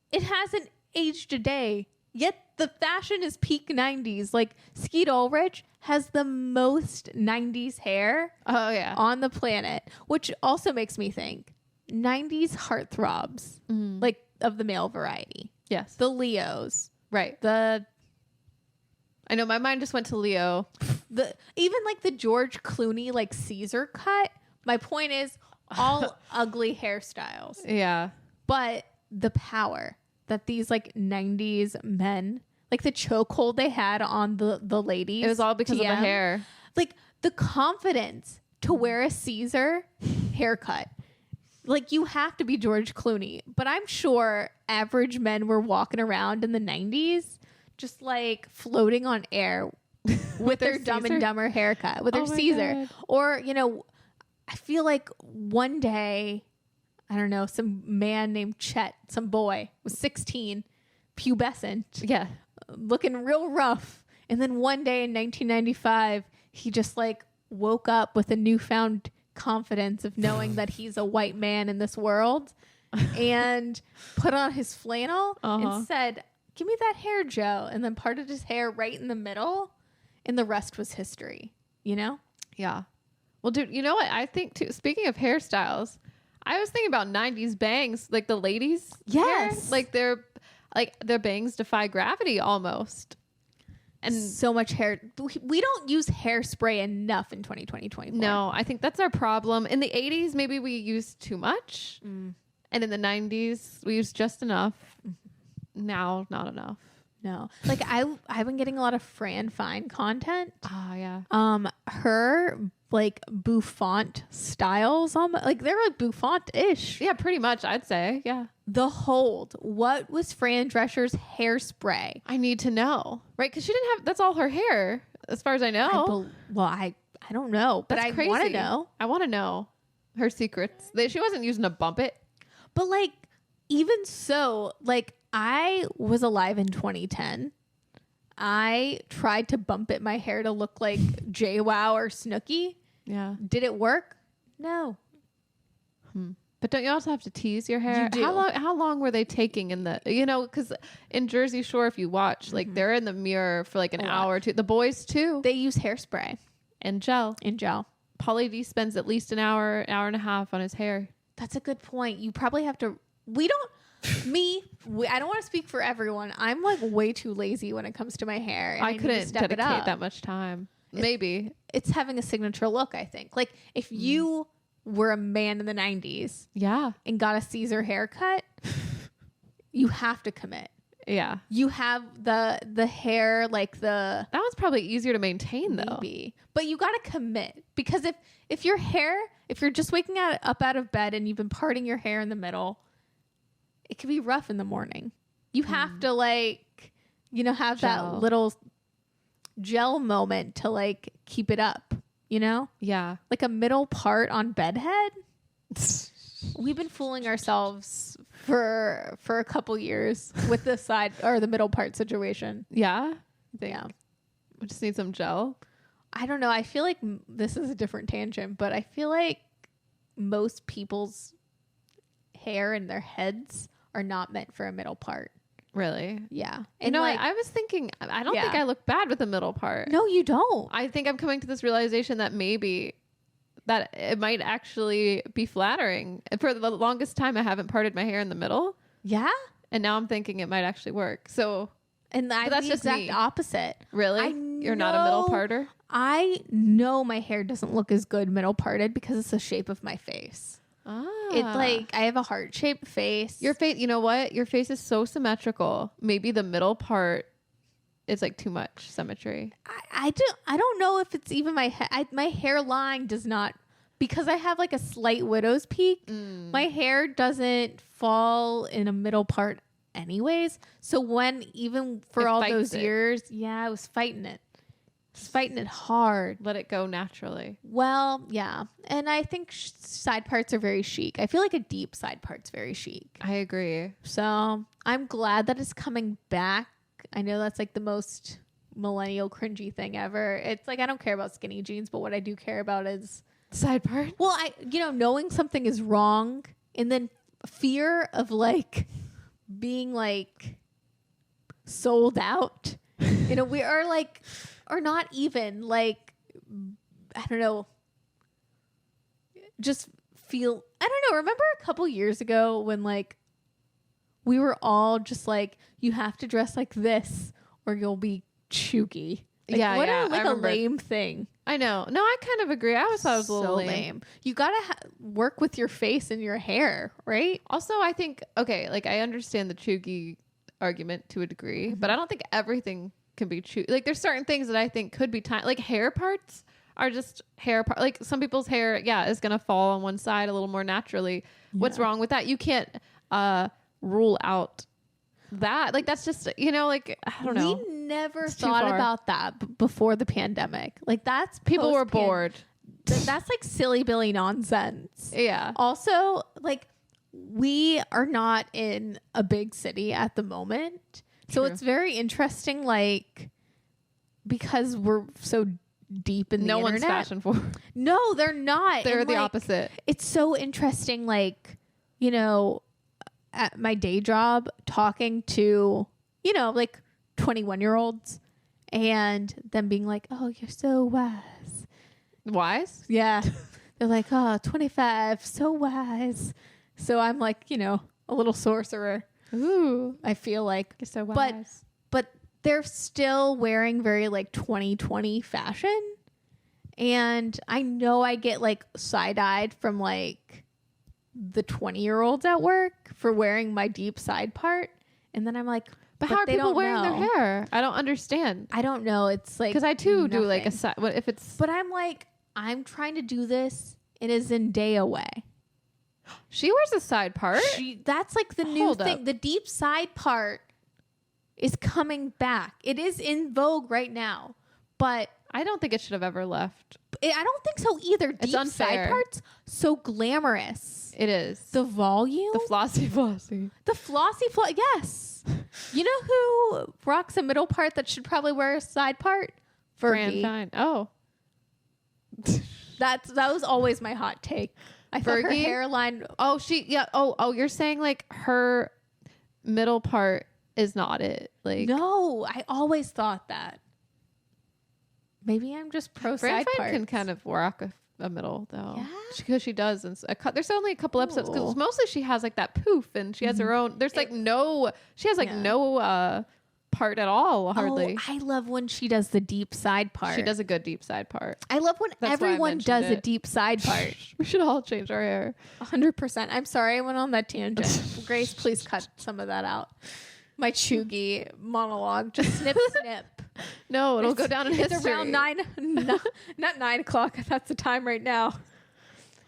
It hasn't aged a day, yet the fashion is peak 90s. Like Skeet Ulrich has the most 90s hair on the planet, which also makes me think 90s heartthrobs, like of the male variety. Yes. The Leos. Right. I know my mind just went to Leo. Even like the George Clooney like Caesar cut. My point is all ugly hairstyles. Yeah. But the power that these like 90s men, like the chokehold they had on the ladies. It was all because of the hair. Like the confidence to wear a Caesar haircut. Like you have to be George Clooney. But I'm sure average men were walking around in the 90s just like floating on air with their Dumb and Dumber haircut, with their Caesar. God. Or, I feel like one day, I don't know, some man named Chet, some boy, was 16, pubescent. Yeah. Looking real rough. And then one day in 1995, he just like woke up with a newfound confidence of knowing that he's a white man in this world and put on his flannel and said, "Give me that hair, Joe." And then parted his hair right in the middle. And the rest was history, Yeah. Well, dude, you know what? I think too, speaking of hairstyles, I was thinking about 90s bangs, like the ladies. Yes. Hair, their bangs defy gravity almost. And so much hair. We don't use hairspray enough in 2020-24. No, I think that's our problem. In the 80s, maybe we used too much. And in the 90s, we used just enough. Now, not enough. No. Like I've been getting a lot of Fran Fine content. Yeah. Her like bouffant styles like they're like bouffant-ish. Yeah, pretty much, I'd say. Yeah. The Hold. What was Fran Drescher's hairspray? I need to know. Right? Because she didn't have, that's all her hair, as far as I know. I don't know, but I want to know. I want to know her secrets. She wasn't using a bump it. But like, even so, like I was alive in 2010. I tried to bump it my hair to look like JWoww or Snooki. Yeah. Did it work? No. But don't you also have to tease your hair? You do. How long were they taking in the, because in Jersey Shore, if you watch, like they're in the mirror for like an hour or two. The boys too. They use hairspray. And gel. Pauly D spends at least an hour and a half on his hair. That's a good point. You probably have to, I don't want to speak for everyone. I'm like way too lazy when it comes to my hair. And I couldn't dedicate that much time. Maybe. It's having a signature look, I think. Like if you were a man in the 90s and got a Caesar haircut, you have to commit. Yeah. You have the hair like that one's probably easier to maintain though. Maybe. But you got to commit, because if your hair, if you're just waking up out of bed and you've been parting your hair in the middle, it can be rough in the morning. You have to have that little gel moment to like keep it up. you know? Yeah. Like a middle part on bedhead. We've been fooling ourselves for a couple years with the side or the middle part situation. Yeah. Yeah. We just need some gel. I don't know. I feel like this is a different tangent, but I feel like most people's hair and their heads are not meant for a middle part. Really? Yeah. And I was thinking, I don't think I look bad with the middle part. No, you don't. I think I'm coming to this realization that maybe that it might actually be flattering. And for the longest time, I haven't parted my hair in the middle. Yeah. And now I'm thinking it might actually work. So, and that's the exact opposite. Really? You're not a middle parter? I know my hair doesn't look as good middle parted because it's the shape of my face. It's like I have a heart-shaped face. Your face, you know what? Your face is so symmetrical. Maybe the middle part is like too much symmetry. I don't know if it's even my my hairline does not, because I have like a slight widow's peak. My hair doesn't fall in a middle part anyways. So when even for all those years, I was fighting it. Fighting it hard. Let it go naturally. Well, yeah. And I think side parts are very chic. I feel like a deep side part's very chic. I agree. So I'm glad that it's coming back. I know that's like the most millennial cringy thing ever. It's like I don't care about skinny jeans, but what I do care about is side part. Well, knowing something is wrong and then fear of like being like sold out. We are like, or not even like, I don't know, just feel, I don't know. Remember a couple years ago when like we were all just like, you have to dress like this or you'll be chooky. Like, what a lame thing. I know. No, I kind of agree. I always thought it was a little lame. You got to work with your face and your hair, right? Also, I think, okay, like I understand the chooky argument to a degree, but I don't think everything can be chooky. Like there's certain things that I think could be like hair parts are just hair part. Like some people's hair, is going to fall on one side a little more naturally. Yeah. What's wrong with that? You can't rule out that. Like that's just, like, I don't know. We never thought about that before the pandemic. Like that's people were bored. That's like silly Billy nonsense. Yeah. Also, like we are not in a big city at the moment. So it's very interesting, like, because we're so deep in the internet. No one's fashion forward. No, they're not. They're the opposite. It's so interesting, like, at my day job, talking to, like 21-year-olds and them being like, oh, you're so wise. Wise? Yeah. They're like, oh, 25, so wise. So I'm like, a little sorcerer. Ooh, I feel like you're so wise. But they're still wearing very like 2020 fashion. And I know I get like side-eyed from like the 20-year-olds at work for wearing my deep side part. And then I'm like, but how are people wearing their hair? I don't understand. I don't know. It's like, because I too do like a side. What if it's, but I'm like, I'm trying to do this in a Zendaya way. She wears a side part. That's like the new thing. The deep side part is coming back. It is in vogue right now, but I don't think it should have ever left. I don't think so either. It's deep unfair. Side parts, so glamorous. It is. The volume. The flossy. The flossy. Yes. You know who rocks a middle part that should probably wear a side part? Fergie. Oh. That was always my hot take. I thought her hairline. Oh, Oh, you're saying like her middle part is not it. Like no, I always thought that. Maybe I'm just pro side parts. Can kind of rock a middle though. Yeah, because she does. And there's only a couple episodes because mostly she has like that poof and she has her own. There's like no. She has like no part at all. Hardly. Oh, I love when she does the deep side part. She does a good deep side part. I love when everyone does a deep side part. We should all change our hair. 100%. I'm sorry I went on that tangent. Grace, please cut some of that out. My chuggy monologue. Just snip, snip. No, it'll go down in history. It's around not 9 o'clock. That's the time right now.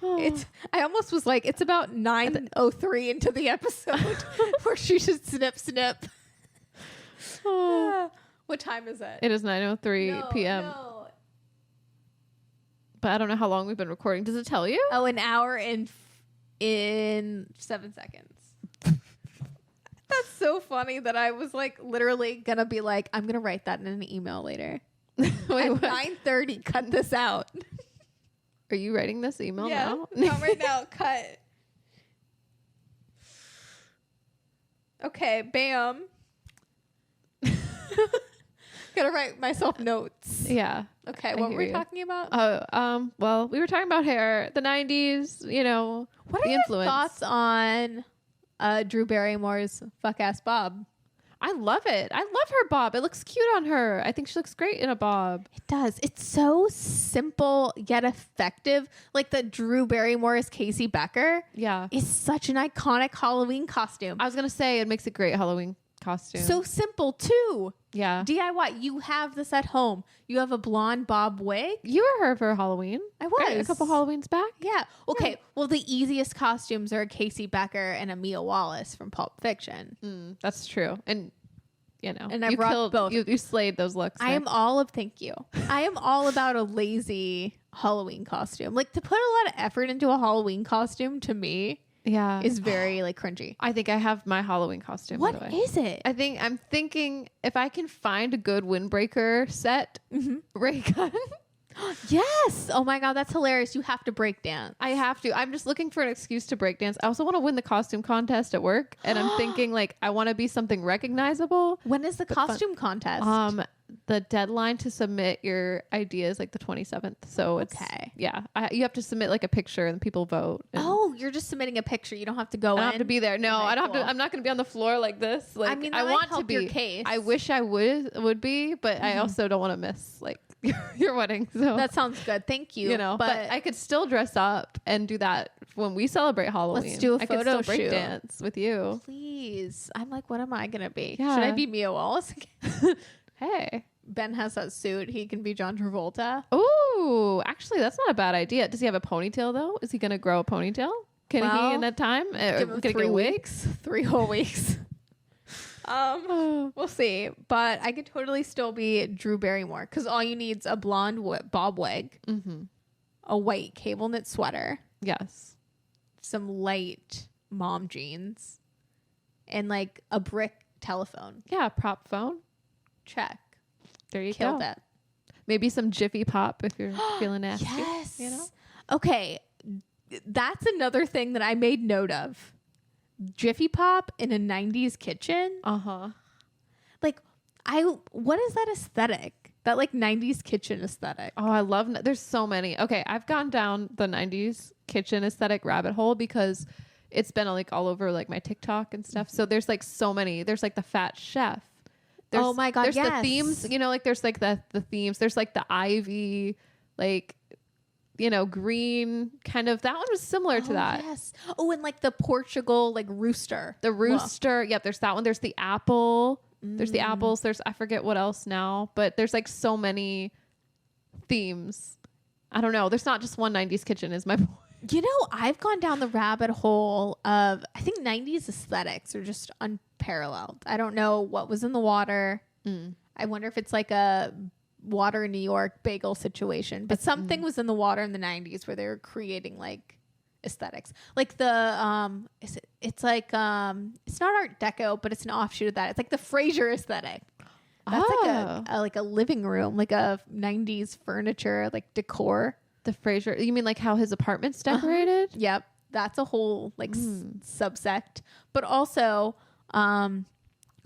I almost was like, it's about 9:03 into the episode where she should snip, snip. What time is it? It is 9:03 p.m. No. but I don't know how long we've been recording. Does it tell you? Oh, an hour in 7 seconds. That's so funny that I was like literally gonna be like, I'm gonna write that in an email later. Wait, at what? 9:30, cut this out. Are you writing this email now? Not right now. Cut. Okay, bam. Gotta write myself notes. Yeah. Okay, what were we talking about? Well, we were talking about hair, the 90s, you know, What the are influence. your thoughts on Drew Barrymore's fuck ass bob? I love it. I love her bob. It looks cute on her. I think she looks great in a bob. It does. It's so simple yet effective. Like the Drew Barrymore's Casey Becker Yeah. is such an iconic Halloween costume. I was going to say it makes a great Halloween costume. So simple too. yeah. DIY. You have this at home. You have a blonde bob wig. You were her for Halloween. I was. Right? A couple Halloweens back. Yeah. Okay. Well, the easiest costumes are Casey Becker and Mia Wallace from Pulp Fiction. That's true. And, you know, And I you rocked both. You slayed those looks. I am all of, thank you. I am all about a lazy Halloween costume. Like to put a lot of effort into a Halloween costume to me Yeah. is very like cringy. I think I have my Halloween costume. by What the way. is it? I'm thinking if I can find a good windbreaker set, ray gun, Yes. Oh my God. That's hilarious. You have to break dance. I have to. I'm just looking for an excuse to break dance. I also want to win the costume contest at work. And I'm thinking like, I want to be something recognizable. When is the costume contest? The deadline to submit your ideas like the 27th. So it's, Okay. yeah, you have to submit like a picture and people vote. And Oh, you're just submitting a picture. You don't have to go I in. don't have to be there. No, Okay, I don't cool. have to. I'm not going to be on the floor like this. Like, I mean, I that might want to help be. your case. I wish I would be, but I also don't want to miss like your wedding. So That sounds good. Thank you. you know, but I could still dress up and do that when we celebrate Halloween. Let's do a I could photo still break shoot. dance with you. Please. I'm like, what am I going to be? Yeah. Should I be Mia Wallace again? Hey. Ben has that suit. He can be John Travolta. Oh, actually, that's not a bad idea. Does he have a ponytail though? Is he going to grow a ponytail? Can Well, he in that time? Give him Can he get 3 a wig? weeks. 3 whole weeks. We'll see. But I could totally still be Drew Barrymore because all you need is a blonde bob wig, a white cable knit sweater, Yes. some light mom jeans, and like a brick telephone. Yeah, prop phone. Check. There you Killed go. it. Maybe some Jiffy Pop if you're feeling nasty. Yes. You know? Okay. That's another thing that I made note of. Jiffy Pop in a 90s kitchen. Uh-huh. Like, what is that aesthetic? That like 90s kitchen aesthetic. Oh, I love, there's so many. Okay, I've gone down the 90s kitchen aesthetic rabbit hole because it's been like all over like my TikTok and stuff. So there's like so many. There's like the fat chef. There's, Oh my God, There's yes. the themes, you know, like there's like the themes. There's like the ivy, like, you know, green kind of. That one was similar to that. Yes. Oh, and like the Portugal like rooster. The rooster. Yep. There's that one. There's the apple. There's the apples. There's, I forget what else now, but there's like so many themes. I don't know. There's not just one 90s kitchen is my point. You know, I've gone down the rabbit hole of, I think 90s aesthetics are just unparalleled. I don't know what was in the water. I wonder if it's like a water in New York bagel situation, but something was in the water in the 90s where they were creating like aesthetics. Like the, it's like, it's not Art Deco, but it's an offshoot of that. It's like the Frasier aesthetic. That's like a living room, like a 90s furniture, like decor. The Frasier. You mean like how his apartment's decorated? Yep. That's a whole like subsect. But also, oh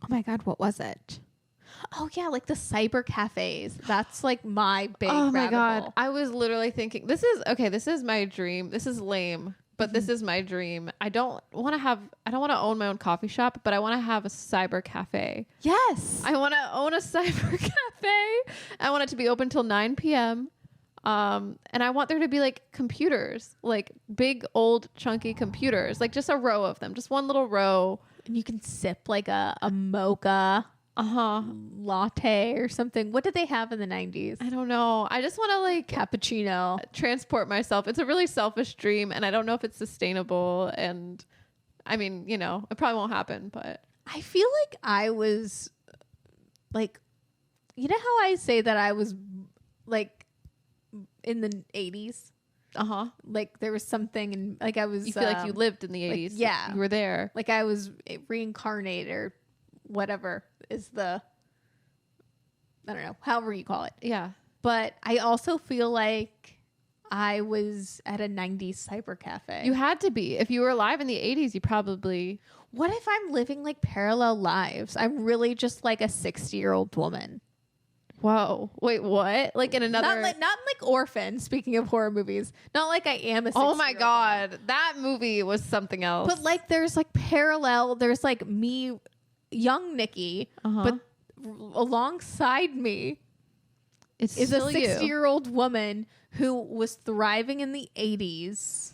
my God, what was it? Oh yeah, like the cyber cafes. That's like my big Oh my rabbit God. hole. I was literally thinking, this is my dream. This is lame, but this is my dream. I don't want to own my own coffee shop, but I want to have a cyber cafe. Yes. I want to own a cyber cafe. I want it to be open till 9 p.m. And I want there to be like computers, like big old chunky computers, like just a row of them, just one little row. And you can sip like a mocha latte or something. What did they have in the 90s? I don't know. I just want to like Cappuccino. transport myself. It's a really selfish dream and I don't know if it's sustainable. And I mean, you know, it probably won't happen, but I feel like I was like, you know how I say that I was like in the 80s. Uh-huh. Like there was something and like I was You feel like you lived in the 80s. Like, yeah. You were there. Like I was reincarnated or whatever is the, I don't know, however you call it. Yeah. But I also feel like I was at a 90s cyber cafe. You had to be. If you were alive in the 80s, you probably... What if I'm living like parallel lives? I'm really just like a 60-year-old woman. Whoa. Wait, what? Like in another... Not like Orphan, speaking of horror movies. Not like I am a 60-year-old Oh my God. Woman. That movie was something else. But like there's like parallel, there's like me, young Nikki, but alongside me is a 60-year-old woman who was thriving in the 80s,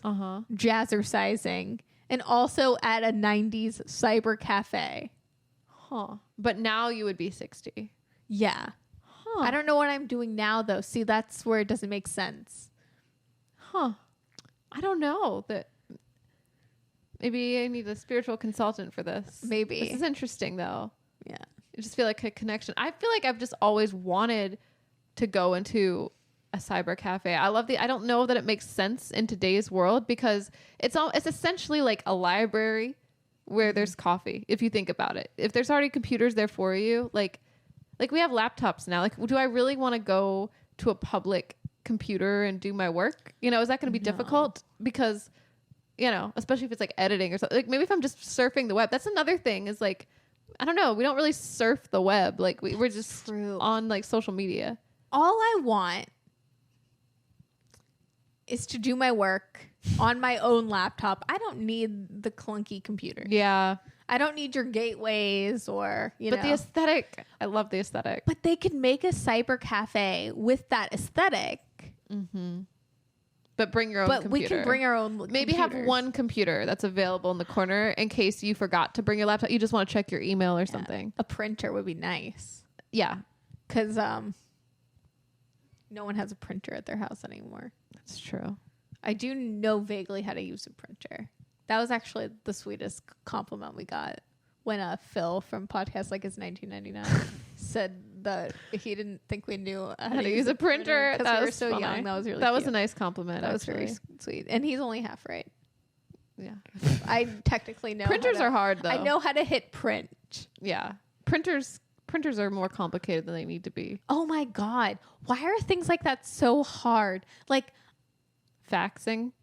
jazzercising, and also at a 90s cyber cafe. Huh. But now you would be 60. Yeah. Huh. I don't know what I'm doing now, though. See, that's where it doesn't make sense. Huh. I don't know. Maybe I need a spiritual consultant for this. Maybe. This is interesting, though. Yeah. I just feel like a connection. I feel like I've just always wanted to go into a cyber cafe. I don't know that it makes sense in today's world because it's essentially like a library where there's coffee. If you think about it, if there's already computers there for you, like we have laptops now. Like, do I really want to go to a public computer and do my work? You know, is that going to be difficult? Because, you know, especially if it's like editing or something. Like maybe if I'm just surfing the web, that's another thing. Is like, I don't know. We don't really surf the web. Like we're just on like social media. All I want is to do my work on my own laptop. I don't need the clunky computer. Yeah. I don't need your gateways or, you know. But the aesthetic, I love the aesthetic. But they could make a cyber cafe with that aesthetic. Mm-hmm. But bring your own computer. But we can bring our own Maybe have one computer that's available in the corner in case you forgot to bring your laptop. You just want to check your email or something. A printer would be nice. Yeah. Because no one has a printer at their house anymore. That's true. I do know vaguely how to use a printer. That was actually the sweetest compliment we got when Phil from Podcast Like It's 1999 said that he didn't think we knew how to use a printer because we were so young. That was really That was a nice compliment. That was very sweet. And he's only half right. Yeah. I technically know. Printers are hard, though. I know how to hit print. Yeah. Printers are more complicated than they need to be. Oh my God. Why are things like that so hard? Like faxing.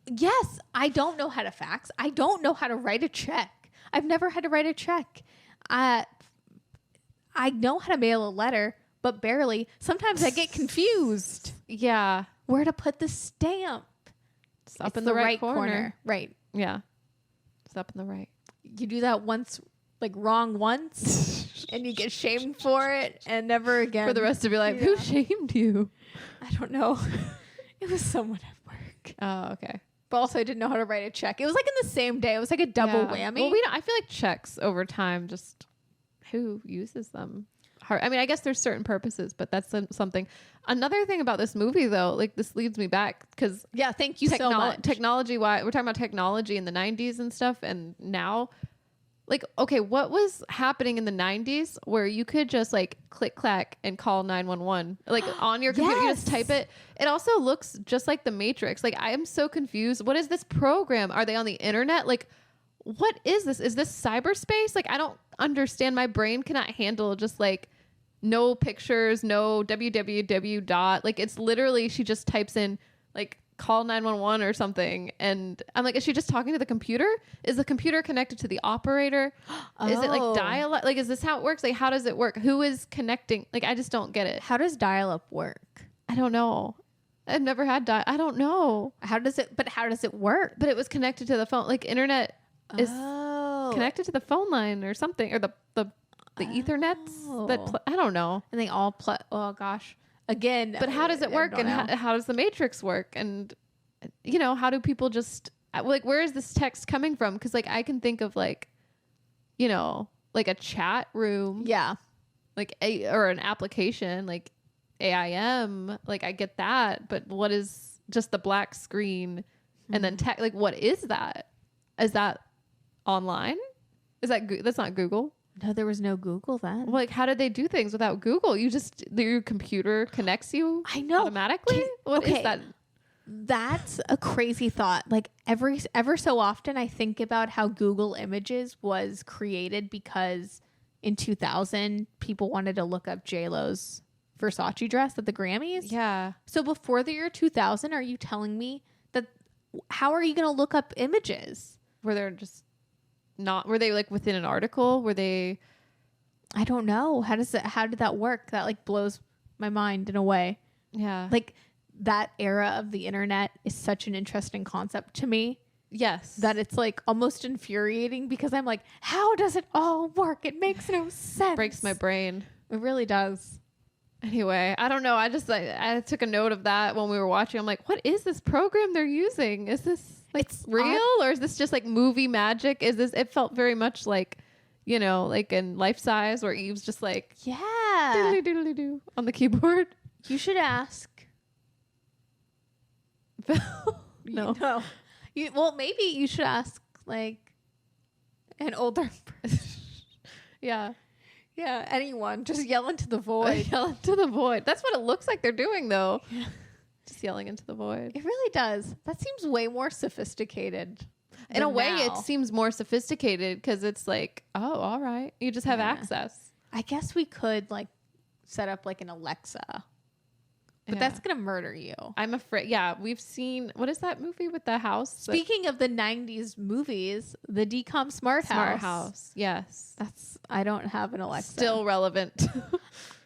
Yes. I don't know how to fax. I don't know how to write a check. I've never had to write a check. I know how to mail a letter, but barely. Sometimes I get confused. Yeah. Where to put the stamp. It's up in the right corner. Right. Yeah. It's up in the right. You do that once, like wrong once, and you get shamed for it and never again. For the rest of your life. Yeah. Who shamed you? I don't know. It was someone at work. Oh, okay. But also I didn't know how to write a check. It was like in the same day. It was like a double whammy. Well, I feel like checks over time, just who uses them? I mean, I guess there's certain purposes, but that's something. Another thing about this movie, though, like this leads me back because thank you so much. Technology, we're talking about technology in the 90s and stuff, and now, like, okay, what was happening in the 90s where you could just like click clack and call 911 like on your computer? You just type it. It also looks just like the Matrix. Like, I am so confused. What is this program? Are they on the internet? Like, what is this? Is this cyberspace? Like, I don't understand. My brain cannot handle just like no pictures, no www dot. Like, it's literally, she just types in like call 911 or something. And I'm like, is she just talking to the computer? Is the computer connected to the operator? Is it like dial-up? Like, is this how it works? Like, how does it work? Who is connecting? Like, I just don't get it. How does dial-up work? I don't know. I've never had I don't know. How does it work? But it was connected to the phone. Like, internet is connected to the phone line or something, or the Ethernets I don't know. And they all oh gosh. Again, but how does it work? And how does the Matrix work? And, you know, how do people just like, where is this text coming from? Because like, I can think of like, you know, like a chat room. Yeah. Like or an application like AIM. Like, I get that. But what is just the black screen and then like, what is that? Is that online? Is that that's not Google? No, there was no Google then. Well, like, how did they do things without Google? Your computer connects you I know. automatically? What is that? That's a crazy thought. Like ever so often I think about how Google Images was created because in 2000 people wanted to look up J-Lo's Versace dress at the Grammys. Yeah. So before the year 2000, are you telling me that how are you going to look up images? Were they like within an article? Were they? I don't know. How did that work? That like blows my mind in a way. Yeah. Like that era of the internet is such an interesting concept to me. Yes. That it's like almost infuriating because I'm like, how does it all work? It makes no sense. Breaks my brain. It really does. Anyway, I don't know. I took a note of that when we were watching. I'm like, what is this program they're using? Is this like real or is this just like movie magic? It felt very much like, like in Life Size where Eve's just like, yeah, doodly doodly doo on the keyboard. You should ask. No. Well, maybe you should ask like an older person. Yeah. Yeah, anyone. Just yell into the void. Yell into the void. That's what it looks like they're doing, though. Yeah. Just yelling into the void. It really does. That seems way more sophisticated. In a way, it seems more sophisticated because it's like, oh, all right. You just have access. I guess we could like set up like an Alexa. But that's going to murder you. I'm afraid. Yeah, we've seen... What is that movie with the house? Speaking of the 90s movies, the DCOM Smart House. Smart House, yes. I don't have an Alexa. Still relevant.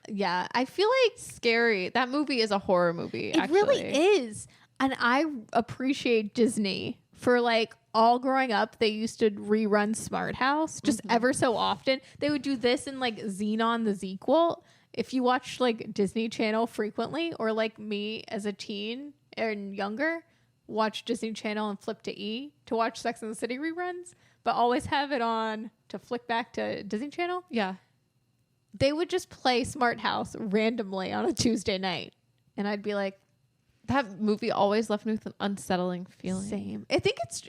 Yeah, I feel like... Scary. That movie is a horror movie, It really is. And I appreciate Disney for like all growing up. They used to rerun Smart House just ever so often. They would do this in like Xenon the Sequel. If you watch like Disney Channel frequently, or like me as a teen and younger, watch Disney Channel and flip to E to watch Sex and the City reruns, but always have it on to flick back to Disney Channel. Yeah. They would just play Smart House randomly on a Tuesday night. And I'd be like, that movie always left me with an unsettling feeling. Same. I think it's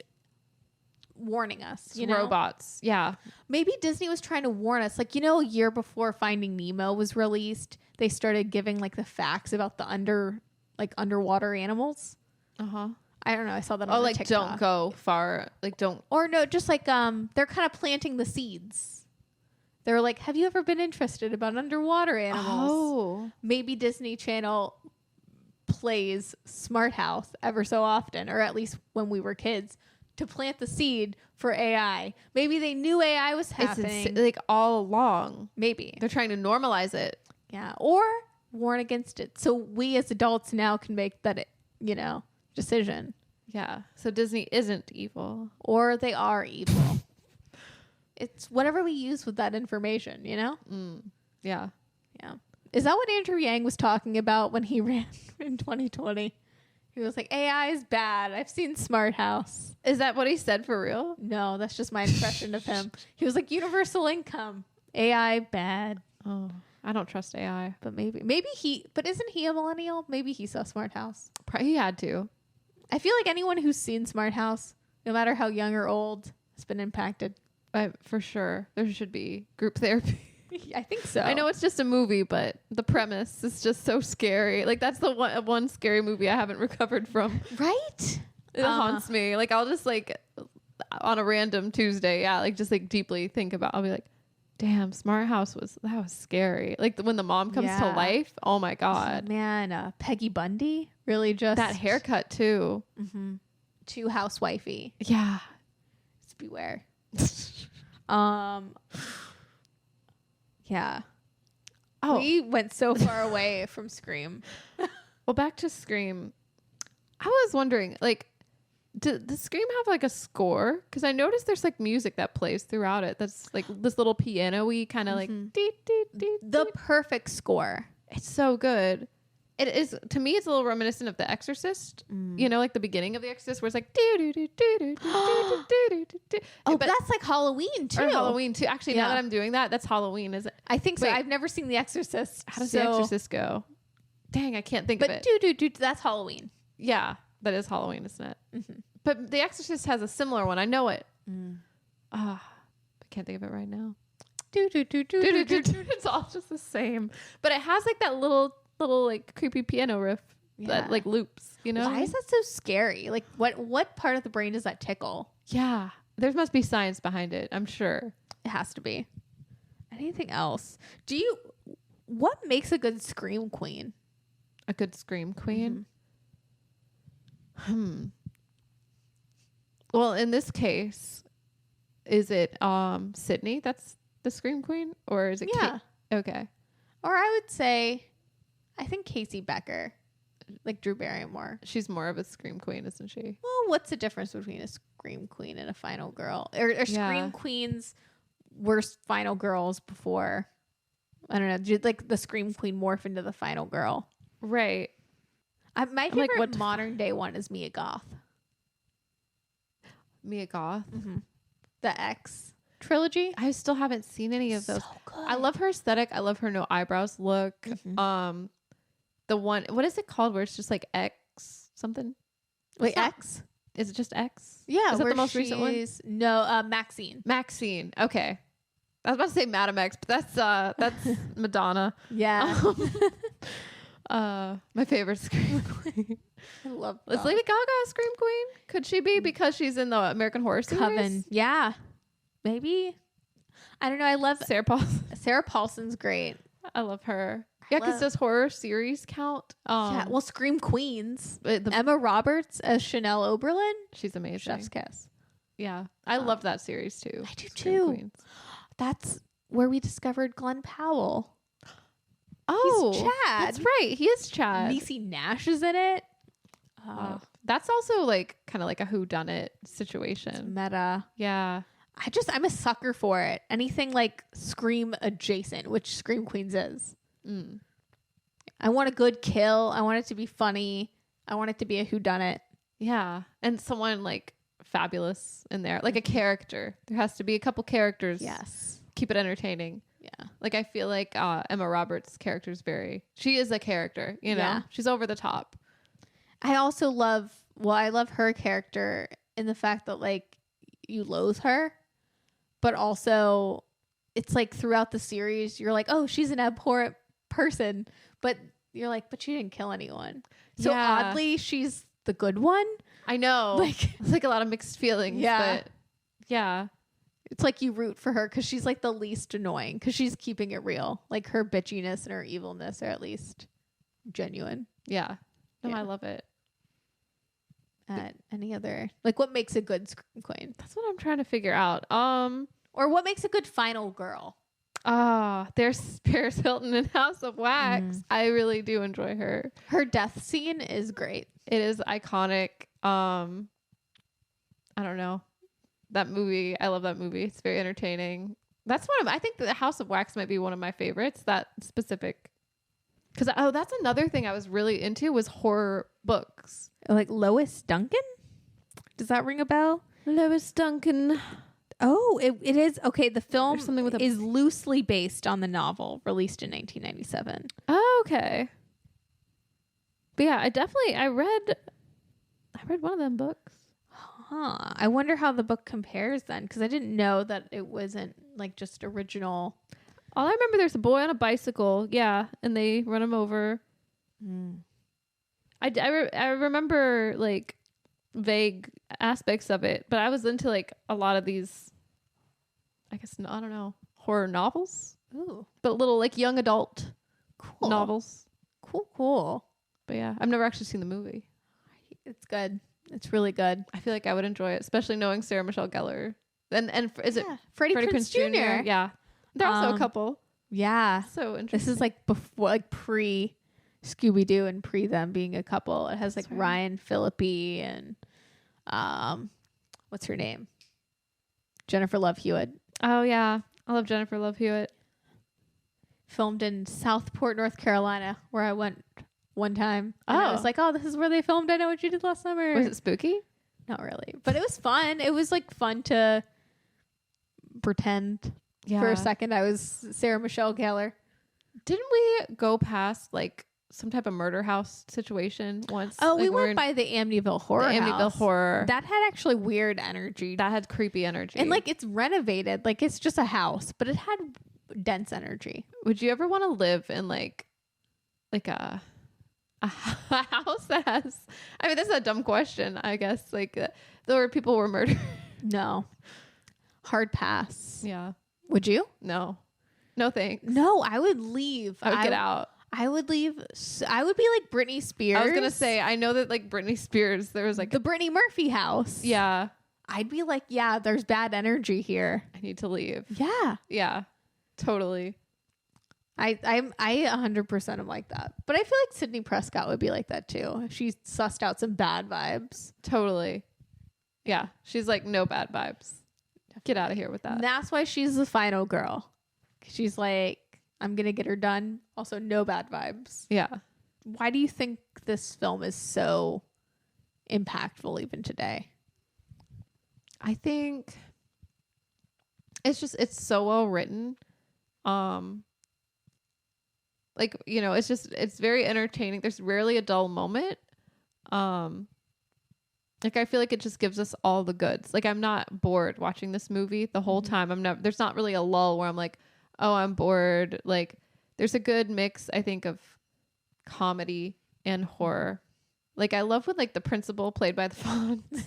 warning us, robots. Yeah. Maybe Disney was trying to warn us. Like, a year before Finding Nemo was released, they started giving like the facts about the underwater animals. Uh-huh. I don't know. I saw that on TikTok. Don't go far. Like, don't. Or no, just like they're kind of planting the seeds. They're like, have you ever been interested about underwater animals? Oh. Maybe Disney Channel plays Smart House ever so often, or at least when we were kids, to plant the seed for AI. Maybe they knew AI was happening. Like all along. Maybe. They're trying to normalize it. Yeah. Or warn against it. So we as adults now can make that, decision. Yeah. So Disney isn't evil. Or they are evil. It's whatever we use with that information, Yeah. Yeah. Is that what Andrew Yang was talking about when he ran in 2020? He was like, AI is bad. I've seen Smart House. Is that what he said for real? No, that's just my impression of him. He was like, universal income. AI bad. Oh, I don't trust AI. But but isn't he a millennial? Maybe he saw Smart House. He had to. I feel like anyone who's seen Smart House, no matter how young or old, has been impacted. For sure. There should be group therapy. I think so. I know it's just a movie, but the premise is just so scary. Like, that's the one scary movie I haven't recovered from. Right? It haunts me. Like, I'll just like on a random Tuesday, just like deeply think about. I'll be like, damn, Smart House was scary. Like when the mom comes to life. Oh my god, man. Peggy Bundy really just that haircut too. Mm-hmm. Too housewifey. Yeah, just beware. Yeah. Oh, we went so far away from Scream. Well, back to Scream. I was wondering, like, does Scream have like a score? Because I noticed there's like music that plays throughout it. That's like this little piano-y kind of like the perfect score. It's so good. It is, to me, it's a little reminiscent of The Exorcist. Like the beginning of The Exorcist, where it's like but that's like Halloween too. Or Halloween too. Actually, now that I'm doing that, that's Halloween, is it? I think so. I've never seen The Exorcist. How does The Exorcist go? Dang, I can't think of it. But that's Halloween. Yeah, that is Halloween, isn't it? Mm-hmm. But The Exorcist has a similar one. I know it. I can't think of it right now. It's all just the same, but it has like that little like creepy piano riff that like loops, you know. Why is that so scary? Like what part of the brain does that tickle? Yeah, there must be science behind it, I'm sure. It has to be. Anything else? What makes a good scream queen? A good scream queen? Well, in this case, is it Sydney that's the scream queen, or is it okay? Or I would say, I think Casey Becker, like Drew Barrymore. She's more of a scream queen, isn't she? Well, what's the difference between a scream queen and a final girl? Or scream queens were final girls before? I don't know. Did like the scream queen morph into the final girl? Right. My favorite modern day one is Mia Goth. Mia Goth? The X trilogy. I still haven't seen any of those. So good. I love her aesthetic. I love her no eyebrows look. The one, what is it called where it's just like X something? Wait, X? Is it just X? Yeah. Is that the most recent one? No, Maxine. Maxine. Okay. I was about to say Madam X, but that's Madonna. Yeah. My favorite scream queen. I love that. Is Lady Gaga a scream queen? Could she be because she's in the American Horror series? Coven. Yeah. Maybe. I don't know. I love Sarah Paulson. Sarah Paulson's great. I love her. Yeah, because does horror series count? Yeah. Well, Scream Queens. The Emma Roberts as Chanel Oberlin. She's amazing. Chef's kiss. Yeah. I love that series too. I do Scream too. Queens. That's where we discovered Glenn Powell. Oh, he's Chad. That's right. He is Chad. Niecy Nash is in it. That's also like kind of like a whodunit situation. Meta. Yeah. I'm a sucker for it. Anything like Scream adjacent, which Scream Queens is. I want a good kill. I want it to be funny. I want it to be a whodunit. Yeah. And someone like fabulous in there, like a character. There has to be a couple characters. Yes. Keep it entertaining. Yeah. Like I feel like Emma Roberts' character is she is a character, you know? Yeah. She's over the top. I also love her character in the fact that like you loathe her, but also it's like throughout the series you're like, oh, she's an abhorrent person, but you're like, but she didn't kill anyone. So oddly, she's the good one. I know. Like it's like a lot of mixed feelings. Yeah. But yeah. It's like you root for her because she's like the least annoying because she's keeping it real. Like her bitchiness and her evilness are at least genuine. Yeah. No, I love it. Any other, like what makes a good scream queen? That's what I'm trying to figure out. Or what makes a good final girl? There's Paris Hilton in House of Wax. I really do enjoy her. Her death scene is great. It is iconic. I don't know. That movie, I love that movie. It's very entertaining. That's I think the House of Wax might be one of my favorites, that specific. Because, that's another thing I was really into was horror books. Like Lois Duncan? Does that ring a bell? Lois Duncan. Oh, it is. Okay, the film is loosely based on the novel released in 1997. Oh, okay. But yeah, I read one of them books. Huh. I wonder how the book compares then, because I didn't know that it wasn't like just original. All I remember, there's a boy on a bicycle, yeah, and they run him over. I remember like vague aspects of it, but I was into like a lot of these, I guess, I don't know, horror novels. Ooh, but little like young adult novels. Cool. But yeah, I've never actually seen the movie. It's good. It's really good. I feel like I would enjoy it, especially knowing Sarah Michelle Gellar. And is it Freddie Prinze Jr.? Yeah. They're also a couple. Yeah. So interesting. This is like before, like pre Scooby-Doo and pre them being a couple. It has like Ryan Phillippe and what's her name? Jennifer Love Hewitt. Oh yeah. I love Jennifer Love Hewitt. Filmed in Southport, North Carolina, where I went one time. And I was like, oh, this is where they filmed I Know What You Did Last Summer. Was it spooky? Not really. But it was fun. It was like fun to pretend for a second I was Sarah Michelle Gellar. Didn't we go past like some type of murder house situation once. Oh, like, we went by the Amityville Horror the Amityville House. Horror. That had actually weird energy. That had creepy energy. And like it's renovated. Like it's just a house, but it had dense energy. Would you ever want to live in like a house that has, I mean, this is a dumb question, I guess, like where people were murdered? No. Hard pass. Yeah. Would you? No thanks. No, I would leave. I would get out. I would leave. I would be like Britney Spears. I was gonna say, I know that like Britney Spears, there was like the Brittany Murphy house. Yeah. I'd be like, yeah, there's bad energy here. I need to leave. Yeah. Yeah. Totally. I 100% am like that. But I feel like Sydney Prescott would be like that too. She sussed out some bad vibes. Totally. Yeah. She's like, no bad vibes. Get out of here with that. And that's why she's the final girl. She's like, I'm going to get her done. Also, no bad vibes. Yeah. Why do you think this film is so impactful even today? I think it's so well written. Like, you know, it's very entertaining. There's rarely a dull moment. Like, I feel like it just gives us all the goods. Like, I'm not bored watching this movie the whole time. There's not really a lull where I'm like, oh, I'm bored. Like, there's a good mix, I think, of comedy and horror. Like, I love when like the principal, played by the Fonz,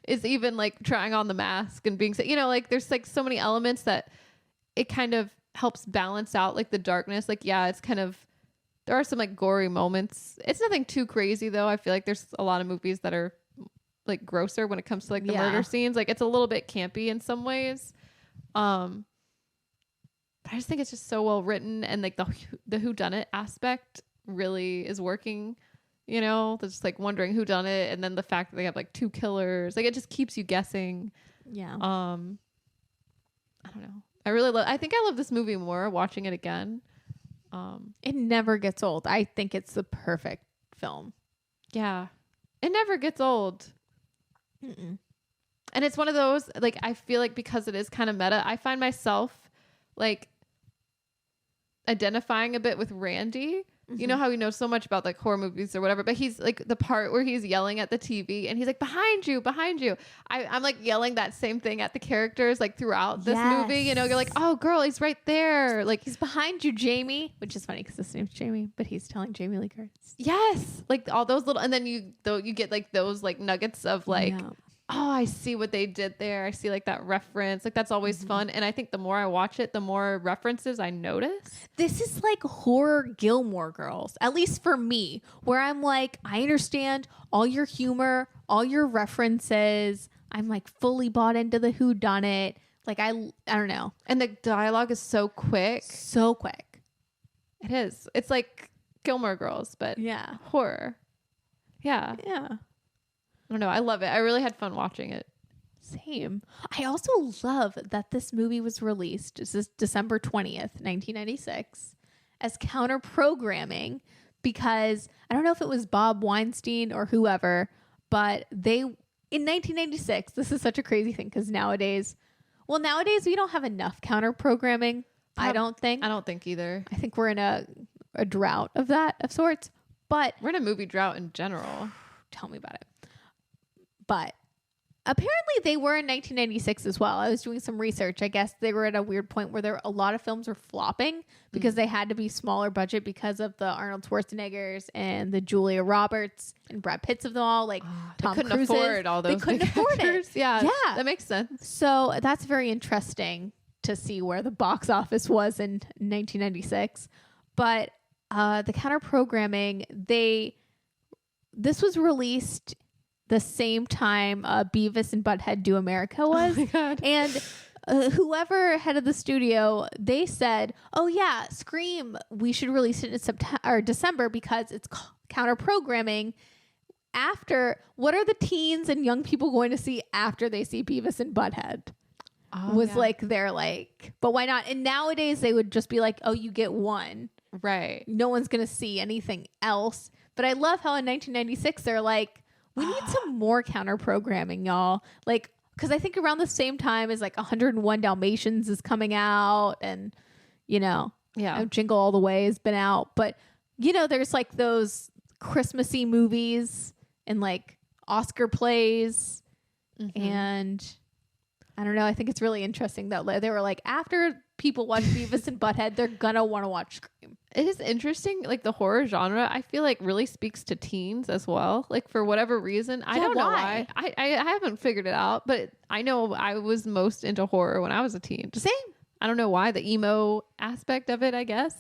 is even like trying on the mask and being, you know, like there's like so many elements that it kind of helps balance out like the darkness. Like, yeah, it's kind of, there are some like gory moments. It's nothing too crazy though. I feel like there's a lot of movies that are like grosser when it comes to like the murder scenes. Like, it's a little bit campy in some ways. But I just think it's just so well written, and like the whodunit aspect really is working. You know, just like wondering who done it, and then the fact that they have like two killers, like it just keeps you guessing. Yeah. I don't know. I think I love this movie more watching it again. It never gets old. I think it's the perfect film. Yeah, it never gets old. Mm-mm. And it's one of those, like, I feel like because it is kind of meta, I find myself like identifying a bit with Randy. You know how we know so much about like horror movies or whatever, but he's like the part where he's yelling at the TV and he's like, behind you. I'm like yelling that same thing at the characters like throughout this movie. You know, you're like, oh girl, he's right there. Like, he's behind you, Jamie, which is funny because his name's Jamie, but he's telling Jamie Lee Curtis. Yes. Like all those little, and then you get like those like nuggets of like, oh, I see what they did there. I see like that reference. Like, that's always fun. And I think the more I watch it, the more references I notice. This is like horror Gilmore Girls, at least for me, where I'm like, I understand all your humor, all your references. I'm like fully bought into the whodunit. Like, I don't know. And the dialogue is so quick. So quick. It is. It's like Gilmore Girls, but horror. Yeah. Yeah. I don't know. I love it. I really had fun watching it. Same. I also love that this movie was released. This is December 20th, 1996, as counter programming, because I don't know if it was Bob Weinstein or whoever, but they, in 1996, this is such a crazy thing because nowadays we don't have enough counter programming. I don't think either. I think we're in a drought of that of sorts, but we're in a movie drought in general. Tell me about it. But apparently they were in 1996 as well. I was doing some research. I guess they were at a weird point where a lot of films were flopping because they had to be smaller budget because of the Arnold Schwarzeneggers and the Julia Roberts and Brad Pitts of them all. Like Tom Cruise. They couldn't afford all those. They couldn't afford it. Yeah, that makes sense. So that's very interesting to see where the box office was in 1996. But the counter programming, this was released the same time Beavis and Butthead Do America was. Oh my God. And whoever head of the studio, they said, oh yeah, Scream, we should release it in September or December because it's counter programming. After, what are the teens and young people going to see after they see Beavis and Butthead? Like, they're like, but why not? And nowadays they would just be like, oh, you get one. Right. No one's going to see anything else. But I love how in 1996 they're like, we need some more counter programming, y'all. Like, because I think around the same time as like 101 Dalmatians is coming out, and you know, Jingle All the Way has been out. But you know, there's like those Christmassy movies and like Oscar plays. And I don't know. I think it's really interesting that they were like, after people watch Beavis and Butthead, they're going to want to watch Scream. It is interesting. Like the horror genre, I feel like really speaks to teens as well. Like for whatever reason, I don't know why. I haven't figured it out, but I know I was most into horror when I was a teen. Same. I don't know why. The emo aspect of it, I guess.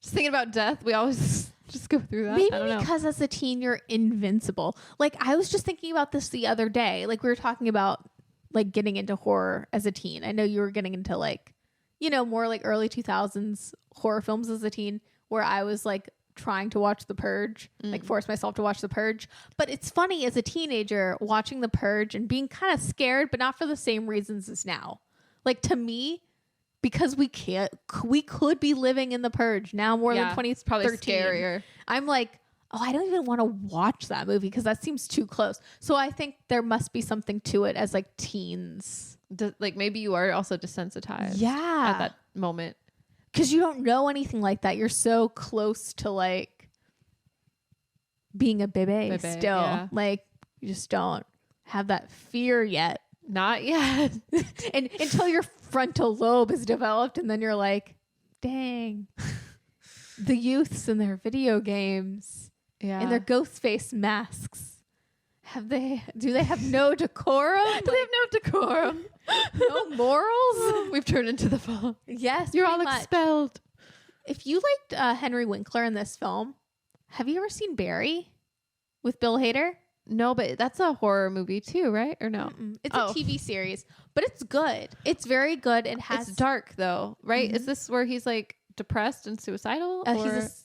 Just thinking about death, we always just go through that. Maybe I don't know. because as a teen, you're invincible. Like I was just thinking about this the other day. Like we were talking about like getting into horror as a teen. I know you were getting into like, you know, more like early 2000s horror films as a teen, where I was like trying to watch The Purge, like force myself to watch The Purge. But it's funny as a teenager watching The Purge and being kind of scared, but not for the same reasons as now. Like to me, because we could be living in The Purge now more than 2013. It's probably scarier. I'm like, oh, I don't even want to watch that movie because that seems too close. So I think there must be something to it as like teens. Like maybe you are also desensitized at that moment. Because you don't know anything like that. You're so close to like being a bebe still. Yeah. Like you just don't have that fear yet. Not yet. And until your frontal lobe is developed, and then you're like, dang. The youths and their video games and their ghost face masks. Do they have no decorum? Do they have no decorum? No morals? We've turned into the fall. Yes. You're all expelled. If you liked Henry Winkler in this film, have you ever seen Barry with Bill Hader? No, but that's a horror movie too, right? Or no? It's a TV series, but it's good. It's very good. It's dark though, right? Is this where he's like depressed and suicidal?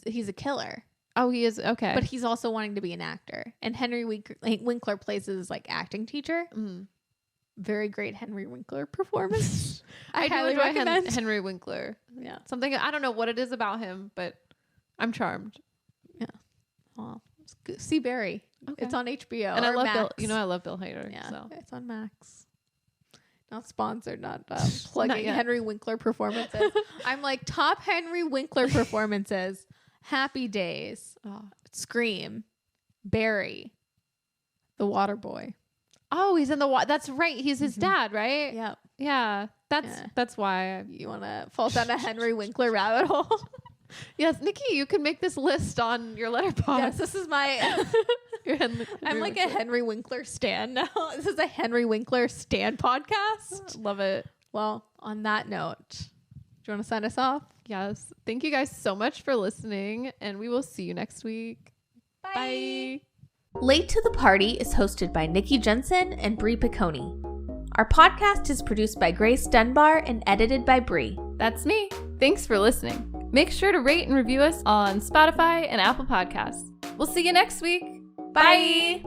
He's a killer. Oh, he is. Okay. But he's also wanting to be an actor. And Henry Winkler plays his like acting teacher. Very great Henry Winkler performance. I highly recommend Henry Winkler. Yeah. Something, I don't know what it is about him, but I'm charmed. Yeah. Well, see Barry. Okay. It's on HBO. And I love Max. Bill. I love Bill Hader. Yeah. So. It's on Max. Not sponsored, not plugging Henry Winkler performances. I'm like, top Henry Winkler performances. Happy Days, Scream, Barry, The Waterboy. Oh, he's in the that's right. He's his dad, right? Yeah. Yeah. That's why you want to fall down a Henry Winkler rabbit hole. Yes, Nikki, you can make this list on your Letterboxd. Yes, this is my I'm like a Henry Winkler stan now. This is a Henry Winkler stan podcast. Love it. Well, on that note, do you want to sign us off? Yes. Thank you guys so much for listening, and we will see you next week. Bye. Late to the Party is hosted by Nikki Jensen and Brie Piccone. Our podcast is produced by Grace Dunbar and edited by Brie. That's me. Thanks for listening. Make sure to rate and review us on Spotify and Apple Podcasts. We'll see you next week. Bye.